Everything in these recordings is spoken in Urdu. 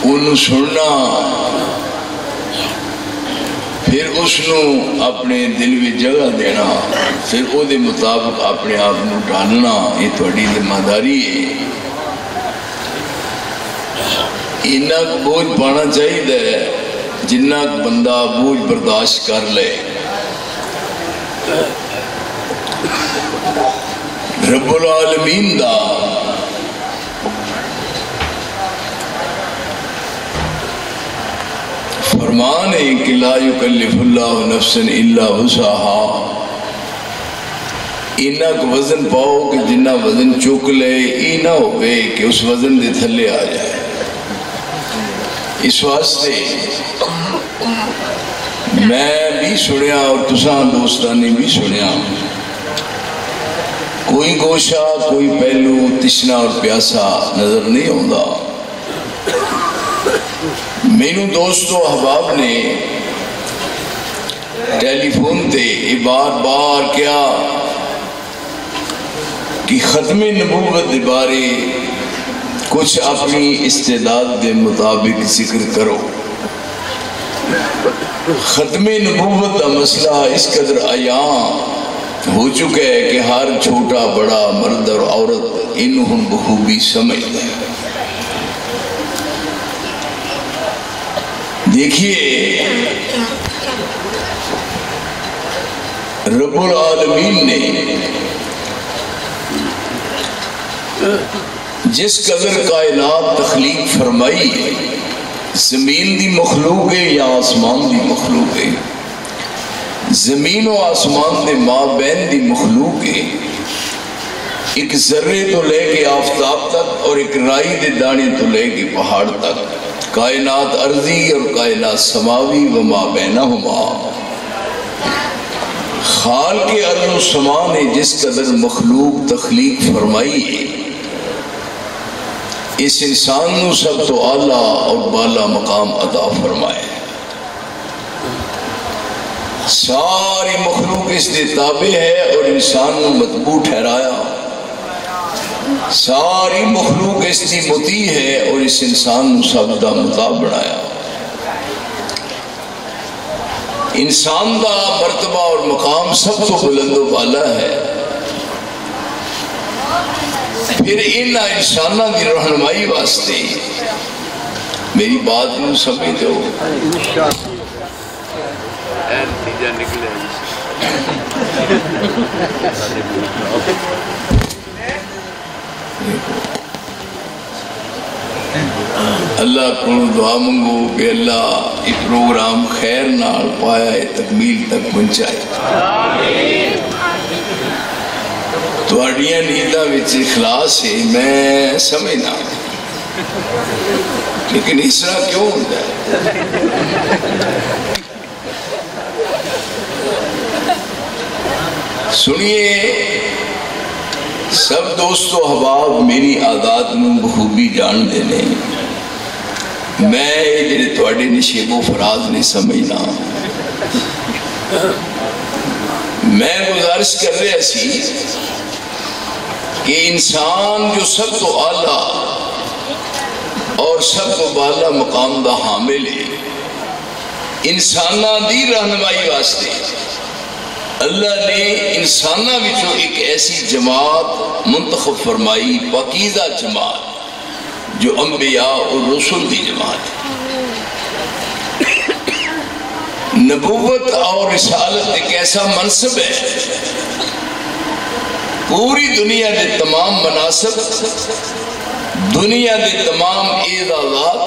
انہوں سننا، پھر اس نو اپنے دل میں جگہ دینا، پھر او دے مطابق اپنے آپ نو ڈالنا، یہ تھوڑی ذمہ داری ہے۔ اتنا بوجھ پانا چاہیے جنہ بندہ بوجھ برداشت کر لے۔ رب العالمین دا فرمان ہے کہ لا یکلف اللہ نفسا الا وسعہا، اینا کو وزن پاؤ کہ جنہ وزن چک لے، اینا ہوئے کہ اس وزن دے تھلے آ جائے۔ اس واسطے میں بھی سنیا اور تساں دوستانی بھی سنیا، کوئی گوشہ کوئی پہلو تشنا اور پیاسا نظر نہیں ہوتا۔ مینوں دوستو احباب نے ٹیلی فون تے بار بار کیا کہ ختم نبوت دے بارے کچھ اپنی استعداد دے مطابق ذکر کرو۔ ختم نبوت کا مسئلہ اس قدر عیاں ہو چکا ہے کہ ہر چھوٹا بڑا مرد اور عورت انہوں بخوبی سمجھتا ہے۔ دیکھیے رب العالمین نے جس قدر کائنات تخلیق فرمائی ہے، زمین دی مخلوق ہے یا آسمان دی مخلوق ہے، زمین و آسمان دے مابین دی مخلوق ہے، ایک ذرے تو لے کے آفتاب تک اور ایک رائی دے دانے تو لے کے پہاڑ تک، کائنات ارضی اور کائنات سماوی و ما بینہما۔ خالق ارض و سما نے جس قدر مخلوق تخلیق فرمائی ہے، اس انسان نو سب تو اعلیٰ اور بالا مقام عطا فرمائے۔ ساری مخلوق اس دے تابع ہے اور انسان نو متبوع ٹھہرایا، ساری مخلوق اس دی مطیع ہے اور اس انسان نو سب دا مطاع بنایا۔ انسان دا مرتبہ اور مقام سب تو بلند و بالا ہے۔ پھر ان انسانہ کی رہنمائی واسطے میری بات نو سمجھ دو، اللہ کو دعا منگو کہ اللہ یہ پروگرام خیر نال پایا تکمیل تک پہنچائے۔ تواڈیاں نیتاں وچ اخلاص ہے، میں سمجھنا، لیکن اس طرح کیوں ہوتا ہے؟ سنیے سب دوستو احباب، میری عادات نو بخوبی جان دینے، میں جڑے تواڈے نشیب و فراز نہیں سمجھنا۔ میں گزارش کر رہا سی کہ انسان جو سب تو اعلیٰ اور سب تو بالا مقام دا حامل ہے، انسانہ دی رہنمائی واسطے اللہ نے انسانہ وچوں ایک ایسی جماعت منتخب فرمائی، پاکیزہ جماعت، جو انبیاء اور رسول دی جماعت ہے۔ نبوت اور رسالت ایک ایسا منصب ہے، پوری دنیا دے تمام مناسب، دنیا دے تمام اعزازات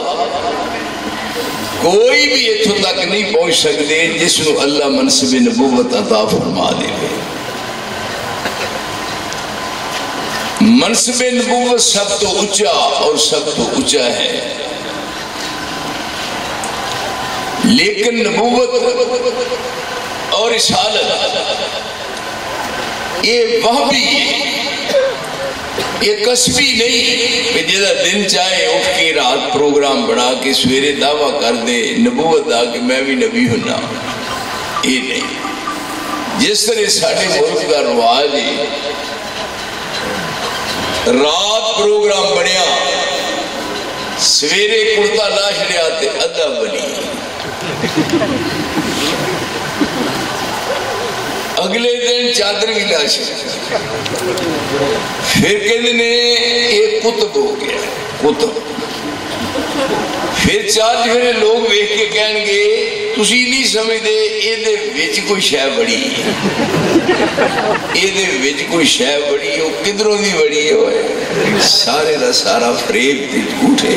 کوئی بھی اتھو تک نہیں پہنچ سکتے جس کو اللہ منصب نبوت عطا فرما دے گے۔ منصب نبوت سب تو اونچا اور سب تو اونچا ہے، لیکن نبوت اور رسالت یہ وہبی ہے، یہ کسبی نہیں کہ جیسا دن چاہے اٹھ کے رات پروگرام بنا کے سویرے دعویٰ کر دے نبوت دا کہ میں بھی نبی ہونا، یہ نہیں۔ جس طرح ساڑھے ملک کا رواج ہے، رات پروگرام بنیا سویرے کرتا لا چھڑیا تے ادھا بلی، اگلے دن چادر بھی لا چھڑیا، پھر کہنے نے ایک قطب ہو گیا، قطب۔ پھر چار جگہ لوگ ویکھ کے کہن گے تسی نہیں سمجھ دے اے دے وچ کوئی شے بڑی ہے، اے دے وچ کوئی شے بڑی ہے، کدھروں دی بڑی ہے، سارے دا سارا فریب تے جھوٹ ہے۔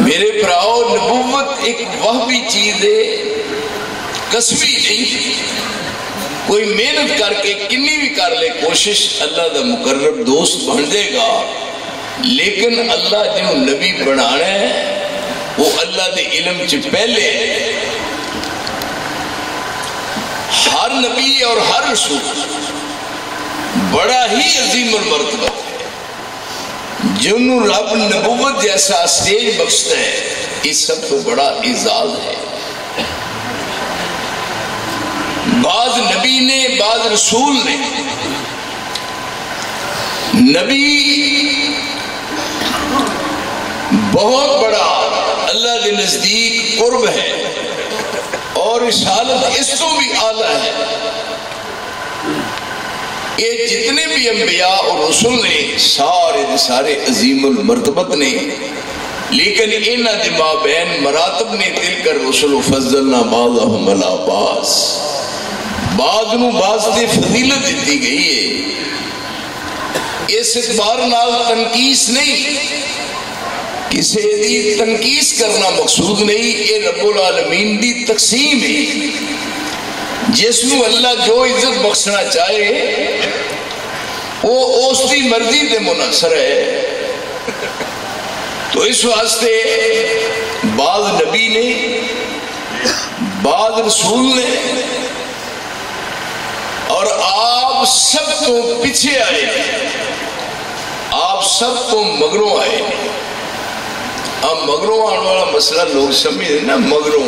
میرے پراؤ، نبوت ایک وہبی چیز ہے، کسبی نہیں۔ کوئی محنت کر کے کنی بھی کر لے کوشش، اللہ دا مقرب دوست بن جائے گا، لیکن اللہ جنہوں نبی بنانا ہے وہ اللہ دے علم چ پہلے ہے۔ ہر نبی اور ہر رسول بڑا ہی عظیم المرتبہ ہے، جنہوں رب نبوت جیسا سٹیج بخشتا ہے، یہ سب تو بڑا اعزاز ہے۔ بعض نبی نے، بعض رسول نے، نبی بہت بڑا اللہ کے نزدیک قرب ہے، اور رسالت اس تو بھی اعلیٰ ہے۔ یہ جتنے بھی انبیاء اور رسول نے سارے عظیم المرتبت نے، لیکن انہاں دے مابین مراتب نے، تلک الرسل فضلنا بعضهم علی بعض، بعض نو بعض تے فضیلت دیتی گئی ہے۔ اس اعتبار نال تنقیس نہیں، کسی دی تنقیس کرنا مقصود نہیں، یہ رب العالمین دی تقسیم ہے، جس نو اللہ جو عزت بخشنا چاہے وہ اس دی مرضی دے منحصر ہے۔ تو اس واسطے بعض نبی نے، بعض رسول نے، اور آپ سب تو پیچھے آئے، آپ سب تو مگروں آئے۔ اب مگروں آنے والا مسئلہ لوگ سمجھ دیں نا، مگروں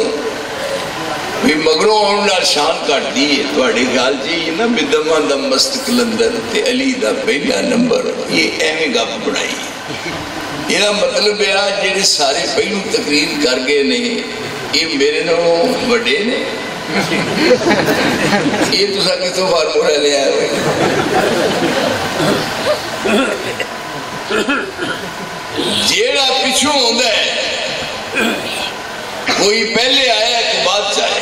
مگروں آنے شان کٹ دی ہے، تو اڑے خیال چاہیے نا بدمہ دا مست کلندر تے علی دا پہلا نمبر، یہ اہمیں گپ بڑھائی ہے۔ یہ مطلب ہے جیڑے سارے پہلو تقریر کر گئے نے، یہ میرے نوں بڑے نے، یہ تو سا کتوں فارمولہ لے آئے ہوئے۔ جیڑا پچھوں ہوندہ ہے، کوئی پہلے آیا کہ بعد چاہے،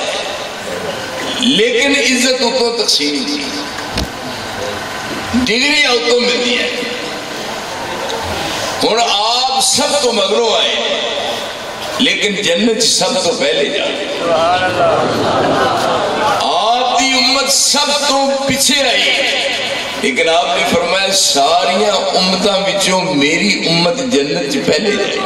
لیکن عزت اتوں تقسیم تھی، ڈگری اتوں میں دیا ہے۔ اور آپ سب تو مگروں آئے، لیکن جنت سب تو پہلے جائے۔ آپ دی امت سب تو پیچھے آئی، لیکن آپ نے فرمایا ساریاں امتاں وچوں میری امت جنت سے پہلے جائے۔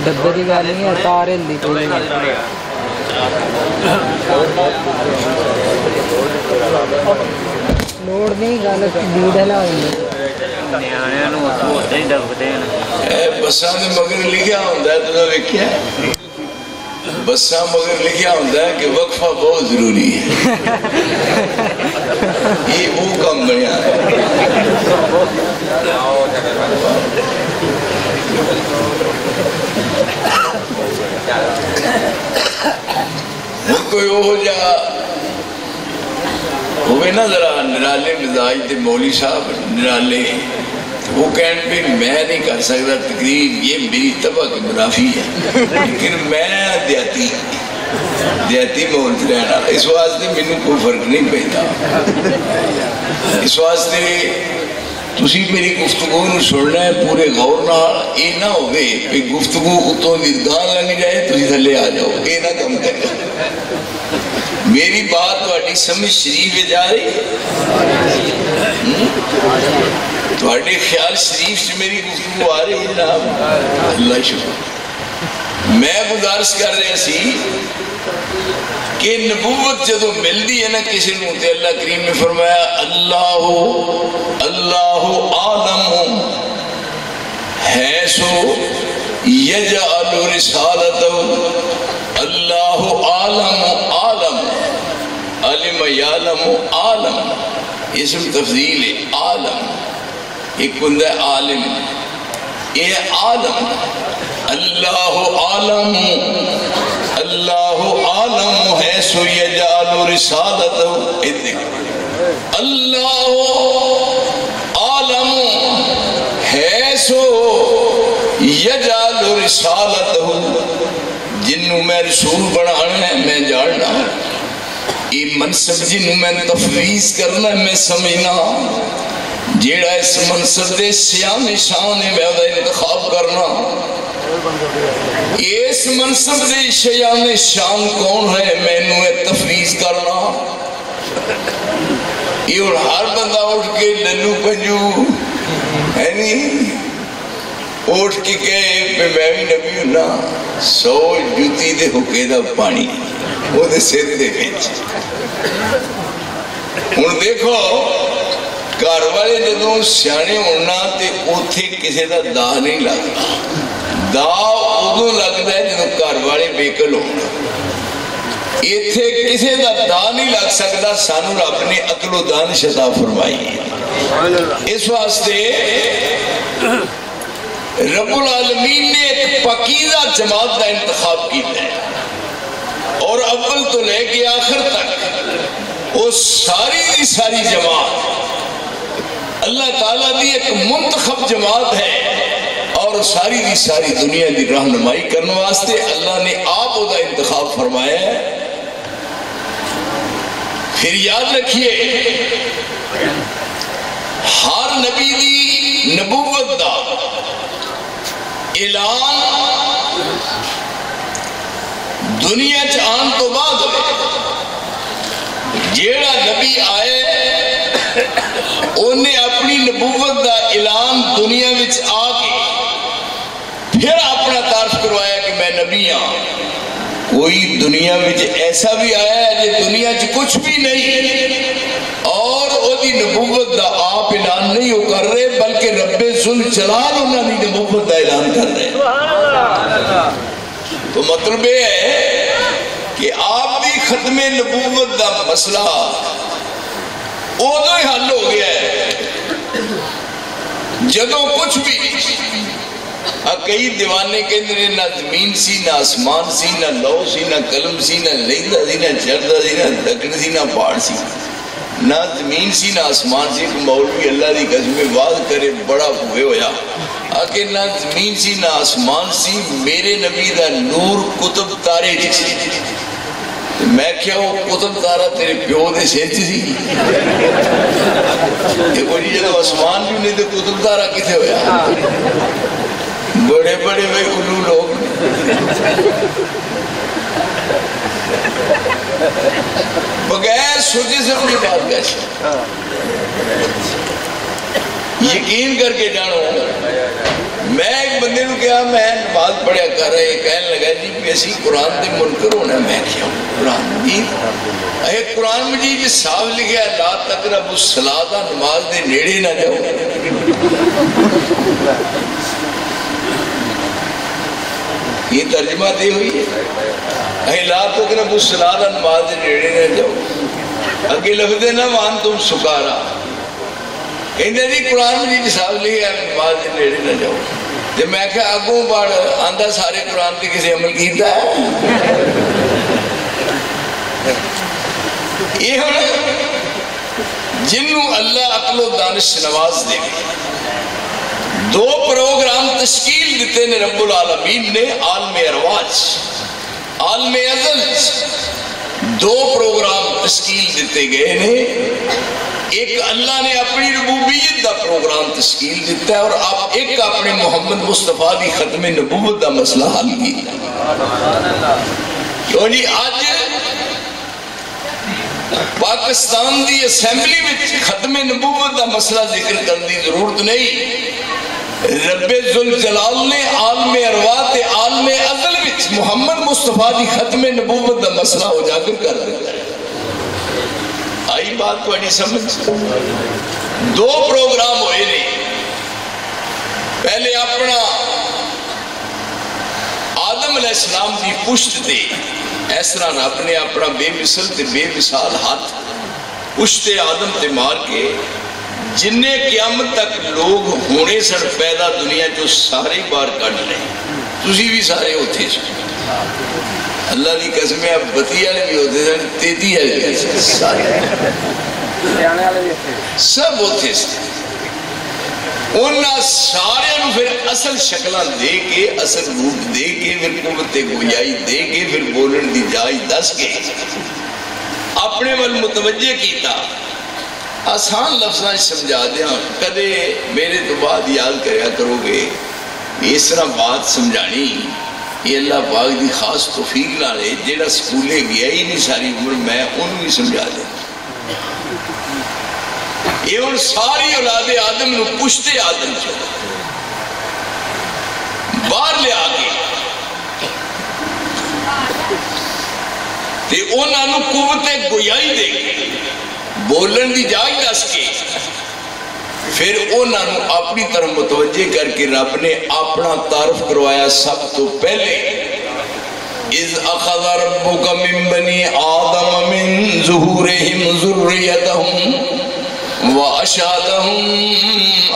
ڈبے کی گل نہیں ہے، تار ہلدی کوئی لوڑ نہیں، گل لیڈ ہلا بساں مگر لکھیا ہوندہ ہے، تو ویکھیا بساں مگر لکھیا ہوندہ ہے کہ وقفہ بہت ضروری ہے، یہ وہ کم بنیا ہے۔ کوئی ہو جا ہوئے نا ذرا نرالے مزاج دے مولوی صاحب نرالے، وہ کہن پہ میں نہیں کر سکتا تقریر، یہ میری طبع کی منافی ہے، لیکن میں دیاتی مولت رہنا، اس واسطے میں کوئی فرق نہیں پیدا۔ اس واسطے تسی میری گفتگو نو سننا ہے پورے غور نال، یہ نہ ہوئے کہ گفتگو اتوں دی گان لنگ جائے تسی تھلے آ جاؤ، یہ نہ کم کرے۔ میری بات تہاڈی سمجھ شریف جا رہی ہے، تہاڈے خیال شریف سے میری گفتگو آ رہی ہے جناب، اللہ شکر۔ میں گزارش کر رہے سی کہ نبوت جدو ملتی ہے نا کسی نو تے اللہ کریم نے فرمایا اللہ عالم حیثو یجعل رسالتہ، اللہ عالم عالم علم یعلم عالم اسم تفضیل ہے عالم ایک بندہ عالم یہ عالم اللہ عالم حیث یجعل رسالتہ اللہ عالم حیث یجعل رسالتہ جنہوں میں رسول بنانا ہے میں جاننا یہ منصب جنہوں میں تفویض کرنا ہے میں سمجھنا جیڑا اس منصب دے سیان شان ہے میں دا انتخاب کرنا اس منصب دے سیان شان کون ہے میں انہوں تفویض کرنا یہ ہر بندہ اٹھ کے للو پنجو ہے نہیں اٹھ کے کہے پہ میں بھی نبی ہوں نا سو جوتی دے ہوکے دا پانی وہ دے سر دے بیچ ہوں دیکھو گھر والے جدوں سیانے ہونا تے اوتھے کسی دا دا نہیں لگتا دا ادو لگتا ہے جدوں گھر والے بیکل ہونا ایتھے کسی دا دا نہیں لگ سکتا سانو رب نے عقل و دانش عطا فرمائی ہے اس واسطے رب العالمین نے ایک پاکیزہ جماعت کا انتخاب کیا ہے اور اول تو لے کے آخر تک وہ ساری جماعت اللہ تعالیٰ دی ایک منتخب جماعت ہے اور ساری دنیا دی رہنمائی کرنے واسطے اللہ نے آپ وہ انتخاب فرمایا ہے پھر یاد رکھیے ہر نبی دی نبوت دا اعلان دنیا چان تو بعد ہوئے جیڑا نبی آئے انہیں اپنی نبوت دا اعلان دنیا وچ آ کے پھر اپنا تعارف کروایا کہ میں نبی ہاں کوئی دنیا وچ ایسا بھی آیا ہے جو دنیا چ کچھ بھی نہیں اور وہ دی نبوت دا آپ اعلان نہیں ہو کر رہے بلکہ رب ذوالجلال انہوں نے نبوت دا اعلان کر رہے تو مطلب یہ ہے کہ آپ دی ختم نبوت دا مسئلہ ادو ہی حل ہو گیا ہے جدوں کچھ بھی کئی دیوانے کہتے نہ زمین سی نہ آسمان سی نہ لو سی نہ قلم سی نہ لیندا سی نہ چڑھدا سی نہ دکن سی نہ پہاڑ سی نہ زمین سی نہ آسمان سی مولوی اللہ دی قسم واز کرے بڑا ہوئے ہویا کہ نہ زمین سی نہ آسمان سی میرے نبی دا نور کتب تارے جیسی میں کیا وہ کتب تارہ تیرے پیو دے سینچ سی دیکھو جی جب آسمان بھی نہیں تو کتب تارہ کتے ہویا بڑے بڑے بھائی علو لوگ بغیر سوچے سے اپنی بات کیسے یقین کر کے جانو میں ایک بندے کو کہا میں نماز پڑھیا کر رہا ہے کہنے لگا جی کہ اسی قرآن دے منکر ہونا میں کیا ہوں قرآن مجید ایک قرآن مجید صاف لکھا ہے لا تقربوا الصلاۃ نماز دے نیڑے نہ جاؤ یہ ترجمہ دے ہوئی ہے لا تقربوا الصلاۃ نماز دے نیڑے نہ جاؤ اگے لفظ نہ وان تم سکارا کہندے جی قرآن مجید صاحب لکھا ہے نماز دے نیڑے نہ جاؤ تے میں کہا اگوں پڑھ آندا سارے قرآن تے کسی عمل کیتا ہے یہ ہن جنوں اللہ عقل و دانش نواز دے دو پروگرام تشکیل دیتے نے رب العالمین نے عالم ارواج عالم ازل دو پروگرام تشکیل دیتے گئے نے ایک اللہ نے اپنی ربوبیت دا پروگرام تشکیل دیتا ہے اور آپ ایک اپنے محمد مصطفیٰ دی ختم نبوت دا مسئلہ حل کی کیوں جی آج پاکستان دی اسمبلی میں ختم نبوت دا مسئلہ ذکر کرنے دی ضرورت نہیں رب ذوالجلال نے عالم ارواح تے عالم ازل وچ محمد مصطفیٰ دی ختم نبوت دا مسئلہ اجاگر کر دیتا ہے. آئی بات کو نہیں سمجھ. دو پروگرام ہوئے نہیں. پہلے اپنا آدم علیہ السلام دی پشت دے اس طرح رب نے اپنا بے مثل تے بے مثال ہاتھ پشت آدم تے مار کے جنہیں قیامت تک لوگ ہونے سن پیدا دنیا جو سارے بار کٹ لیں. تسی بھی سارے ہوتے سن. اللہ دی قسم ہے بتی والے بھی ہوتے سن, تیتی والے بھی سن, سارے سب ہوتے سن. انہاں سارے نو پھر اصل شکلہ دے کے, اصل روپ دے کے, پھر قوت گویائی دے کے, پھر بولن دی جائی دس کے اپنے ول متوجہ کیتا. آسان لفظاں سمجھا دیا. کدے میرے تو بعد یاد کریا کرو گے اس طرح بات سمجھانی یہ اللہ پاک دی خاص توفیق نہ رہے. جیڑا سکولے گیا ہی نہیں ساری عمر میں انہوں بھی سمجھا دیا. یہ ان ساری اولاد آدم نو پشتے آدم چو باہر لے آگے تے انہاں نو قوت گویائی دے کے بولن دی جائی دس کے پھر انہاں نو اپنی طرف متوجہ کر کے رب نے اپنا تعارف کروایا. سب تو پہلے اذ اخذ ربک من بنی آدم من ظہورہم ذریتہم وَأَشْهَدَهُمْ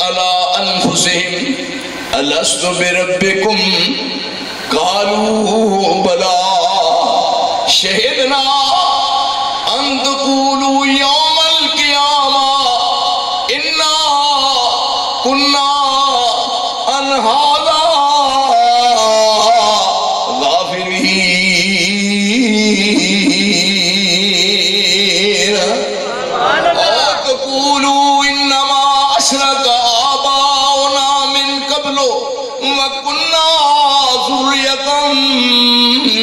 عَلَىٰ أَنفُسِهِمْ أَلَسْتُ بِرَبِّكُمْ قَالُوا بَلَىٰ شَهِدْنَا أَن تَقُولُوا يَوْمَ الْقِيَامَةِ إِنَّا كُنَّا عَنْ هَٰذَا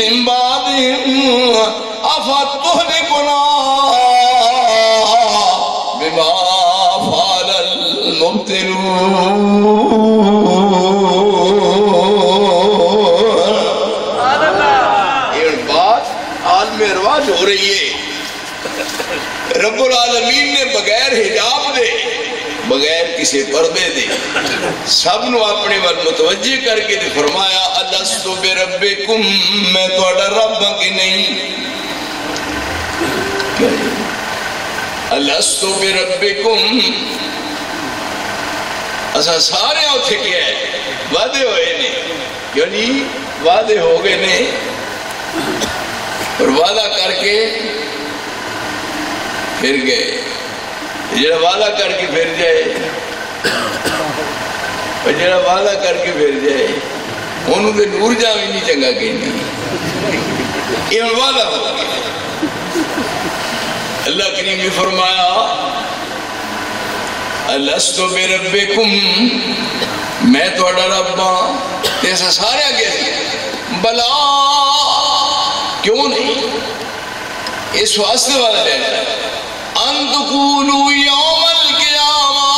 من بعدهم أفتهلكنا بما فعل المبطلون. یہ بات عالم رواج ہو رہی ہے. رب العالمین نے بغیر حجاب دے بغیر کسی پردے دے سب نو اپنے ول متوجہ کر کے دے فرمایا الست بربکم, میں تہاڈا رب ہاں کہ نہیں. الست بربکم اسا سارے اوتھے کیا ہے وعدے ہوئے نے, یعنی وعدے ہو گئے نے اور وعدہ کر کے پھر گئے. جڑا وعدہ کر کے پھر جائے اور جڑا وعدہ کر کے پھر جائے انہوں نے نور جا بھی نہیں چنگا کہنی. یہ وعدہ ہو گیا. اللہ کریم نے فرمایا الست بربکم, میں تہاڈا رب ہاں. ایسا سارے آگے بلا کیوں نہیں, اس واسطے والا لے ان تقولوا یوم القیامہ,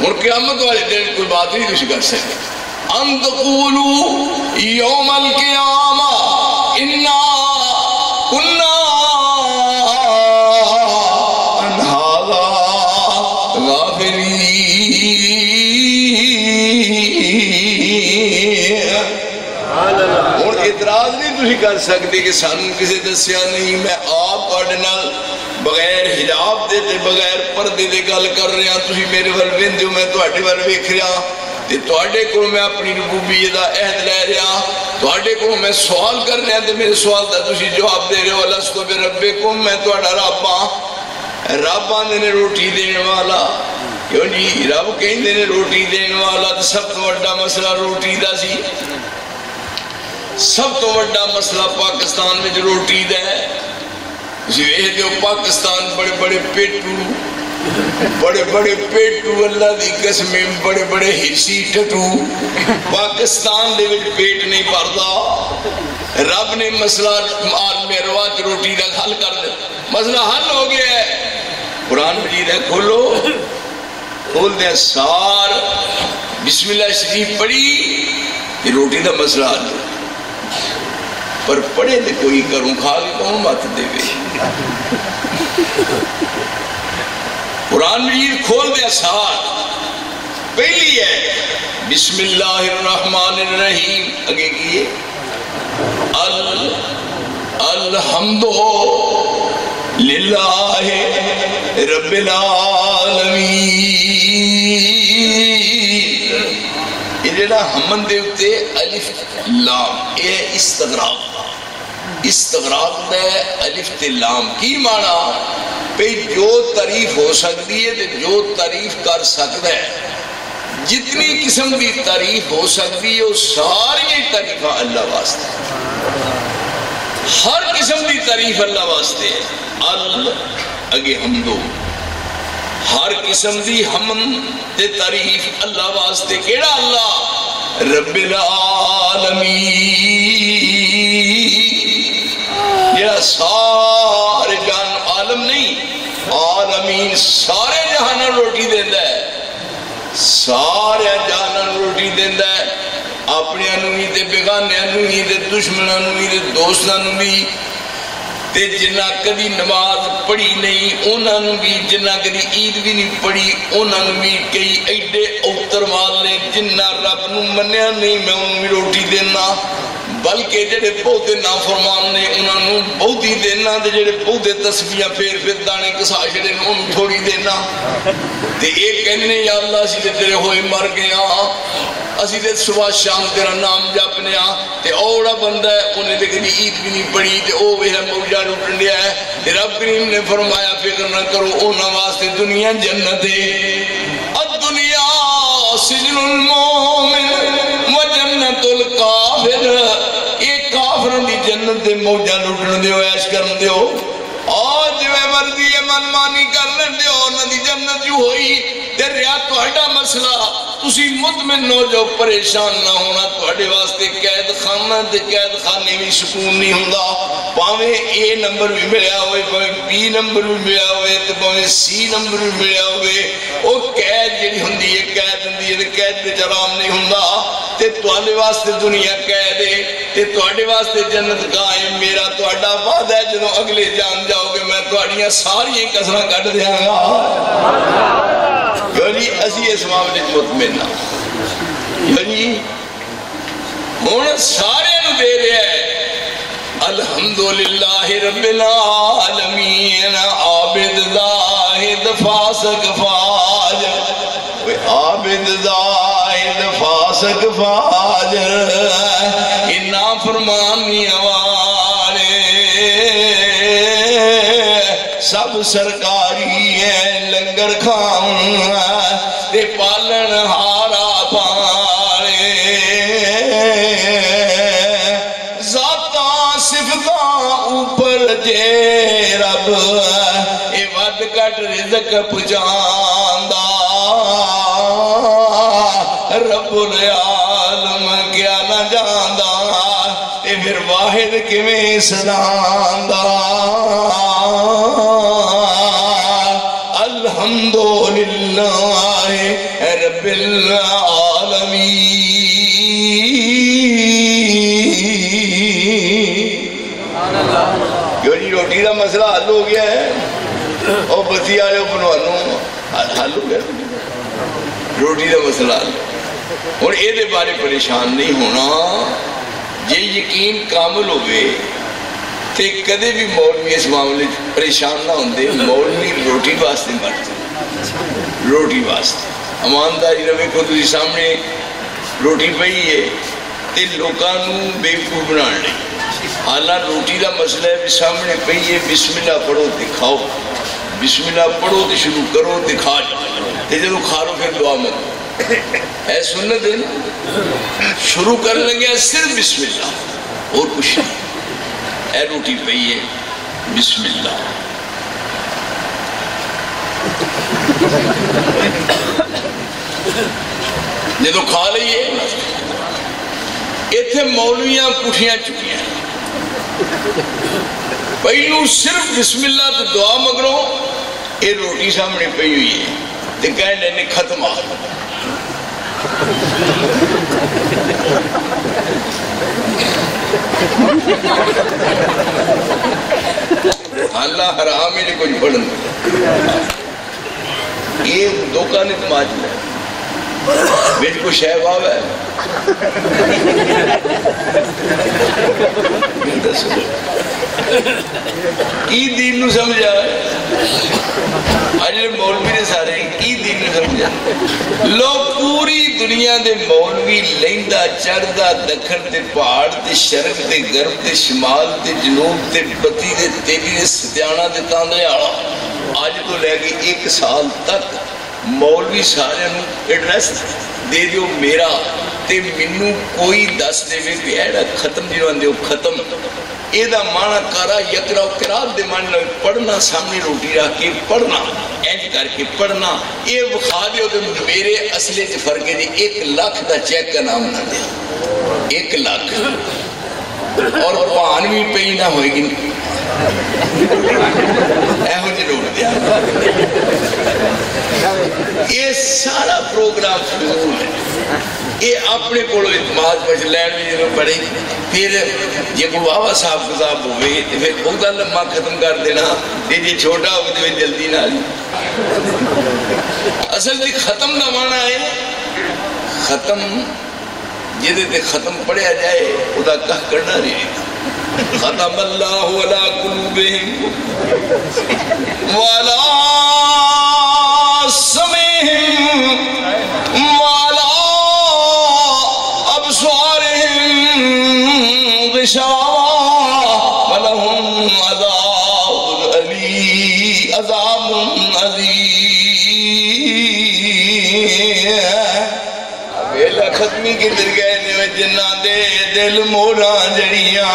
اور قیامت والے دن کوئی بات نہیں کچھ کر سکتے. ان تقولوا یوم القیامہ انا کنا عن ھذا غافلین. اور اعتراض نہیں تھی کر سکتے کہ سانو کسی دسیا نہیں. میں آپ تہاڈے نال بغیر حجاب دے تے بغیر پردے دے گل کر رہا, تسی میرے ول ویندے ہو, میں تہاڈے ول ویکھ رہا تے تہاڈے کول میں اپنی ربوبیت دا عہد لے رہا, تہاڈے کول میں سوال کر رہا تے میرے سوال دا تسی جواب دے رہے ہو. الست بربکم, میں تہاڈا رب ہاں. رب آندے نے روٹی دینے والا, کیوں جی رب کہندے نے روٹی دینے والا. تے سب تو بڑا مسئلہ روٹی دا سی. سب تو بڑا مسئلہ پاکستان میں جو روٹی دا ہے. اسی وجہ دیو پاکستان بڑے بڑے پیٹو اللہ دی قسمیں بڑے بڑے حصی ٹٹو. پاکستان دے وچ پیٹ نہیں بھردا. رب نے مسئلہ عالم رواج روٹی دا حل کر دیا. مسئلہ حل ہو گیا ہے. قرآن مجید ہے, کھول دیں سار, بسم اللہ شریف پڑھی, یہ روٹی دا مسئلہ حل. پر پڑھے دے کوئی کروں کھا کے کون مت دے وے قرآن مجید کھول دے ساتھ پہلی ہے بسم اللہ الرحمن الرحیم اگے کیے الحمد للہ رب العالمین یہ جڑا حمد دے اتے الف لام یہ استغراق دے الف تے لام کی معنی پہ جو تعریف ہو سکتی ہے جو تعریف کر سکتا ہے جتنی قسم دی تعریف ہو سکتی ہے وہ ساری تعریف اللہ واسطے ہر قسم دی تعریف اللہ واسطے اگے حمدو ہر قسم دی حمد تے تعریف اللہ واسطے کیڑا اللہ رب العالمین یہ سارے جان عالم نہیں عالمین سارے جہانا روٹی دیندہ ہے سارے جہانا روٹی دیندہ ہے اپنے انوی تے بیگانے انوی تے دشمن انوی تے دوست انوی تے جنہ کدی نماز پڑھی نہیں انہوں بھی جنہ کدی عید بھی نہیں پڑھی انہوں بھی کئی ایڈے اوتر والے جنہ رب نو منیا نہیں میں انہوں بھی روٹی دینا بلکہ جڑے بہتے نافرمان نے انہوں بہت ہی دینا تے جڑے بہتے تسبیحاں پھر دانے کسا جڑے انہوں تھوڑی دینا تے ایک کہنے یا اللہ اسی تے تیرے ہوئے مر گیا اسی تے صبح شام تیرا نام جپنے تے اوڑا بندہ ہے انہیں تے کدی عید بھی نہیں پڑھی تے او وہ موجہ لٹن دیا ہے تے رب کریم نے فرمایا فکر نہ کرو اونا واسطے دنیا جنت ہے الدنیا سجن المومن و جنت الکافر ایک کافرن دی جنت دے موجہ لٹن دیو عیش کرن دیو آج میں مرضی من مانی کرن دیو انہ دی جنت جو ہوئی تیر ریا تو ہٹا مسئلہ تسی مطمئن ہو جو پریشان نہ ہونا توڑے واسطے قید خانہ دے قید خانے میں سکون نہیں ہوندہ پاویں اے نمبر بھی ملیا ہوئے پاویں بی نمبر بھی ملیا ہوئے پاویں سی نمبر بھی ملیا ہوئے وہ قید جنی ہوندی ہے قید ہوندی ہے قید بے چرام نہیں ہوندہ تے توڑے واسطے دنیا قید ہے تے توڑے واسطے جنت قائم میرا توڑا وعدہ ہے جنہوں اگلے جان جاؤ گے میں توڑیاں ساری کسرہ کٹ دیا گا یعنی اسی اس معاملے مطمئن یعنی ہون سارے نو دے رہے ہیں الحمدللہ رب العالمین عابد زاہد فاسق فاجر عابد زاہد فاسق فاجر انا فرمانی والے سب سرکاری ہے لنگر کھاؤں تے پالن ہارا پارے ذاتاں صفتاں اوپر جے رب اے ود کٹ رزق پجاندہ رب العالم کیا نہ جاندہ اے پھر واحد کمیں سداندہ الحمدللہ رب العالمین جو جی روٹی دا مسئلہ حل ہو گیا ہے اور بتی آئے بنوانوں حل ہو گیا روٹی دا مسئلہ حل اور اے دے بارے پریشان نہیں ہونا یہ یقین کامل ہوئے تے کدے بھی مولوی اس معاملے پریشان نہ ہوندے مولوی روٹی واسطے مرتے روٹی واسطے امانداری روے کو تجھے سامنے روٹی پئی ہے تے لوکانوں بیوقوف بنان لئی حالا روٹی دا مسئلہ ہے سامنے پئی ہے بسم اللہ پڑھو دکھاؤ بسم اللہ پڑھو تے شروع کرو دکھا جاؤ تے جب کھا لو پھر دعا مت اے سنت ہے نا شروع کر لگے صرف بسم اللہ اور کچھ نہیں اے روٹی پئی ہے بسم اللہ جدو کھا لئیے ایتھے مولویاں پٹھیاں چکیاں پہلو صرف بسم اللہ تو دعا مگرو یہ روٹی سامنے پئی ہوئی ہے تو کہنے نے ختم آ اللہ حرام ہی نہیں کچھ پڑھن یہ دھوکہ نہیں تماج لے بیچ کو شہب آوے کی دین نو سمجھا آجلے مولوی نے سارے کی دین نو سمجھا لوگ پوری دنیا دے مولوی لیندہ چردہ دکھن تے پہاڑ تے شرق تے غرب تے شمال تے جنوب تے بتی تے تیلی تے ستیانہ تے تاندے آڑا آج تو لے گی 1 سال تک مولوی سارے نو ایڈریس دے دیو میرا تے منو کوئی دس دے میں بھی ایڈا ختم جنہوں اندے ہو ختم ایدہ مانا کارا یکرہ و قرآن دے مانا پڑھنا سامنے روٹی رکھ کے پڑھنا اینج کر کے پڑھنا یہ بخوا دیو تو میرے اصلے سے فرق ہے 1 لاکھ دا چیک کا نام نہ دیا 1 لاکھ اور 95 پہ ہی نہ ہوئے گی ایہو جی روٹ دیا یہ سارا پروگرام فضول ہے یہ اپنے کوڑو اعتماد پچھ لینڈ میں جنہوں پڑھے پھر یہ کو بابا صاحب کتاب ہوئے پھر بہت لمحہ ختم کر دینا یہ چھوٹا ہوئے تو جلدی نہ لی اصل جی ختم نہ مانا ہے ختم جدے تے ختم پڑھیا جائے خدا کہہ کرنا نہیں ختم اللہ علی قلوبہم وعلا سمعہم وعلا ابصارہم غشاوہ ولہم عذاب علی عذاب عظیم ختمی کی در گئے جنہ دے دل مورا جڑیاں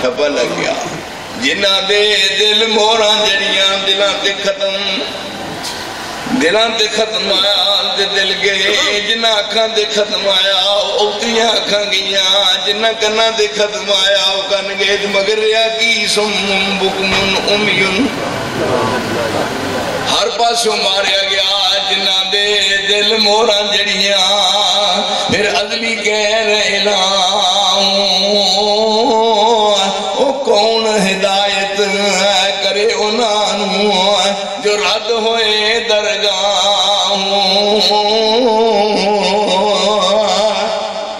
کھپا لگ گیا جنہ دے دل مورا جڑیاں دلان تے ختم آیا دل گئے جنہ اکھاں دے ختم آیا اوتیاں اکھاں گئیاں جنہ کنہ دے ختم آیا کن گئے مگر ریا کی سمم بکمن امیون ہر پاسوں ماریا گیا جنہ دے دل مورا جڑیاں پھر عدلی کہہ رہے او کون ہدایت کرے انہوں جو رد ہوئے درگاہ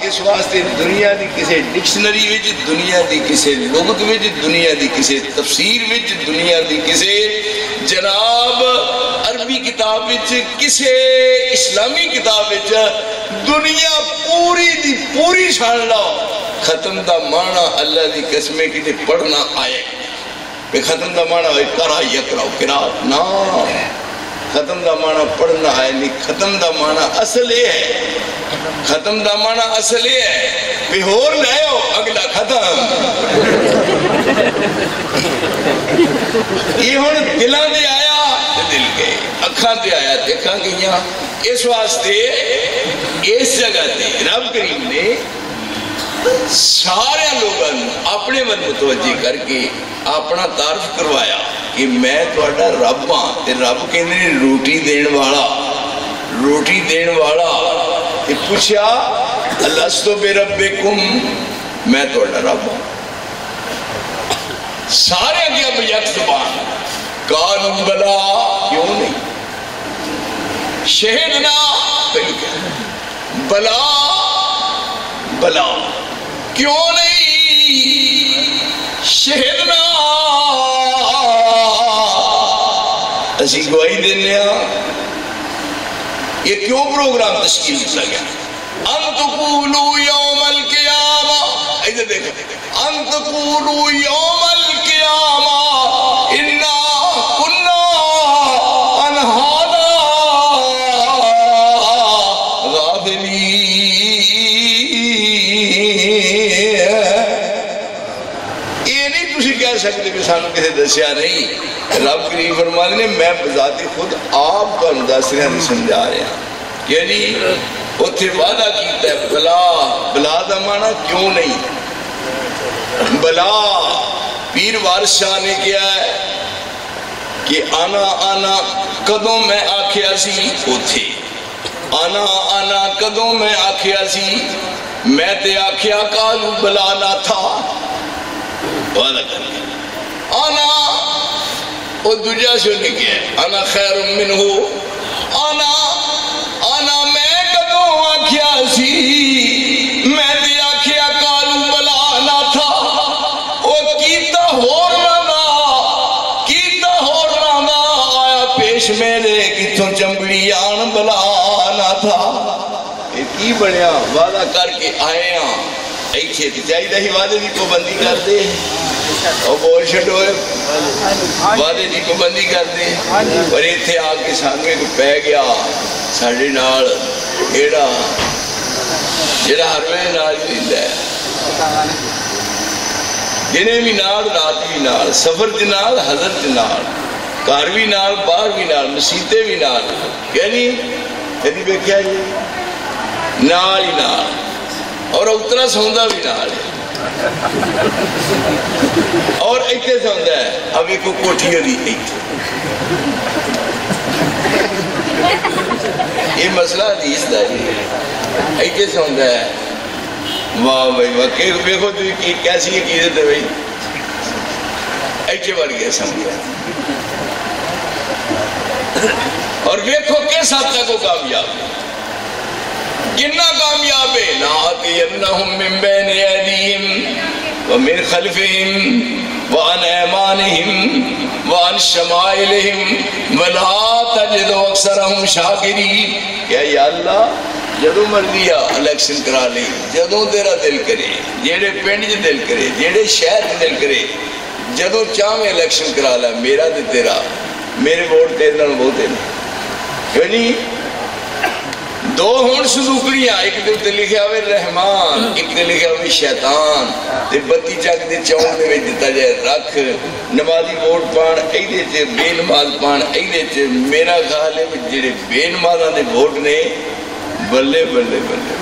اس واسطے دنیا دی کسے ڈکشنری وچ دنیا دی کسے لغت وچ دنیا دی کسے تفسیر وچ دنیا دی کسے جناب عربی کتاب وچ کسے اسلامی کتاب وچ دنیا پوری دی پوری چھان لاؤ ختم دا معنی اللہ دی قسمیں کی تے پڑھنا آئے کہ ختم دا معنی ہوئے کرا یکراؤ قرآن نا ختم دا معنی پڑھنا آئے نہیں ختم دا معنی اصل یہ ہے ختم دا معنی اصل یہ ہے کہ ہور لے ہو اگلا ختم یہ ہون دلان دے آیا دل گئے اکھاں دے آیا دیکھاں گئیاں اس واسطے اس جگہ دے رب کریم نے سارے لوگوں اپنے من متوجہ کر کے اپنا تعارف کروایا کہ میں توڑا رب ہاں تے رب کہنے روٹی دین والا تے پوچھا الستو بے ربکم میں توڑا رب ہاں سارے کی اب یک زبان قالوا بلا کیوں نہیں شہدنا بلا کیوں نہیں شہدنا اسی گواہی دینے یہ کیوں پروگرام تشکیل کیا گیا ان تقولوا یوم القیامہ ایسے دیکھیں ان تقولوا یوم القیامہ انا کننا ان هذا غافلین یہ نہیں تسی کہہ سکتے کہ سانو کسی دسیا نہیں رب کریم فرمانے نے میں بذاتی خود آپ کو انداز سے سمجھا رہے ہیں یعنی اتھے وعدہ کیتا ہے بلا دا معنی کیوں نہیں بلا پیر وارشاہ نے کیا ہے کہ آنا قدوں میں آکھیا سی اتھے آنا قدوں میں آکھیا سی میں تے آکھیا کالو بلا نہ تھا وعدہ کر کے آنا وہ دوجہ سے نکے انا خیر منہ آنا میں کدوں آکھیا سی میں دی آکھیا کالو بلا نہ تھا وہ کیتا ہور نہ آیا پیش میرے کتوں چمبڑی آن بلا نہ تھا یہ کی بڑھیا وعدہ کر کے آئے ہیں ایچھے تھی چاہی دا ہی وعدے دی کو بندی کر دے اور بول شٹو ہے وعدے دی کو بندی کر دے پر یہ تھے آگے سانگے کو پہ گیا ساڑھے نال ایڑا جیڑا ہر میں نال دیندہ ہے جنہیں بھی نال رات بھی نال سفر دی نال حضرت دی نال کار بھی نال بار بھی نال مسیطے بھی نال یعنی کہنی بے کیا جی نال ہی نال اور اترا سوندہ بھی نال ہے اور ایتے سوندہ ہے اب ایک کو کوٹھی دی ایتے یہ مسئلہ حدیث دا ہے ایتے سوندہ ہے واہ بھائی واہ بیکھو تو کیسی عقیدت ہے بھائی ایتے بڑھ گیا سمجھا اور بیکھو کس حد تک وہ کامیاب ہے کنا کامیاب ہے لَآتِيَنَّهُمْ مِنْ بَيْنِ أَيْدِيهِمْ وَمِنْ خَلْفِهِمْ وَعَنْ أَيْمَانِهِمْ وَعَنْ شَمَائِلِهِمْ وَلَا تَجِدُ أَكْثَرَهُمْ شَاكِرِينَ یا اللہ جدوں مرضی الیکشن کرا لی جدوں تیرا دل کرے جیڑے پنڈ دل کرے جیڑے شہر دل کرے جدوں چاہویں الیکشن کرا لا میرا تے تیرا میرے ووٹ تیرے نال بہتے ہیں یعنی دو ہون صدوقڑیاں ایک دے لکھا ہوئے رحمان ایک دے لکھا ہوئے شیطان تے بتی چاک دے چاہوں دے دیتا جائے رکھ نمازی ووٹ پان ایدے چے بے نماز پان ایدے چے میرا خیال ہے جڑے بے نمازاں دے ووٹ نے بلے بلے بلے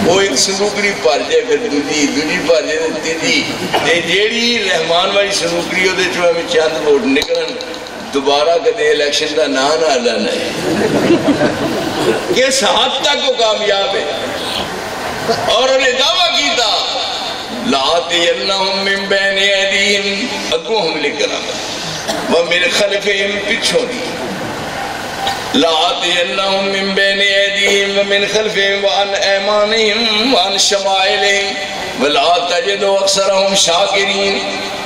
وہ ایک صدوقڑی پار جائے پھر دوجی پار جائے تیجی تے جیڑی رحمان والی صدوقڑی ہو دے چو ہمیں چاند ووٹ نکلن دوبارہ کدے الیکشن کا نہ لانا ہے کس حد تک وہ کامیاب ہے اور انہیں دعویٰ کیتا لَآتِيَنَّهُمْ مِنْ بَيْنِ أَيْدِيهِمْ اگوں ہم لے کر آگا وَمِنْ خَلْفِهِمْ پچھوڑی لَآتِيَنَّهُمْ مِنْ بَيْنِ أَيْدِيهِمْ وَمِنْ خَلْفِهِمْ وَعَنْ أَيْمَانِهِمْ وَعَنْ شَمَائِلِهِمْ وَلَا تَجِدُ أَكْثَرَهُمْ شَاكِرِينَ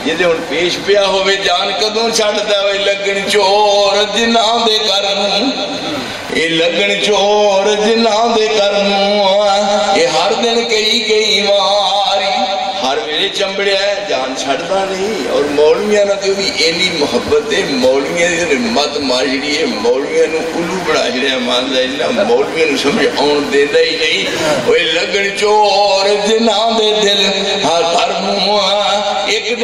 یہ دے ان پیش پیا ہوئے جان کدوں چھڑتا ہوئے لگن چور جنہ دے کرنوں یہ لگن چور جنہ دے کرنوں یہ ہر دن کئی ماری ہر ویلے چمبڑیا ہے جان چھڑتا نہیں اور مولویاں نہ تو بھی اینی محبت ہے مولویاں نے مت ماجڑی ہے مولویاں نو الو بڑا جڑیا ماندا ہے نہ مولویاں نو سمجھ اون دیندا ہی نہیں اوے لگن چور جنہ دے دل ہر کرنوں ایک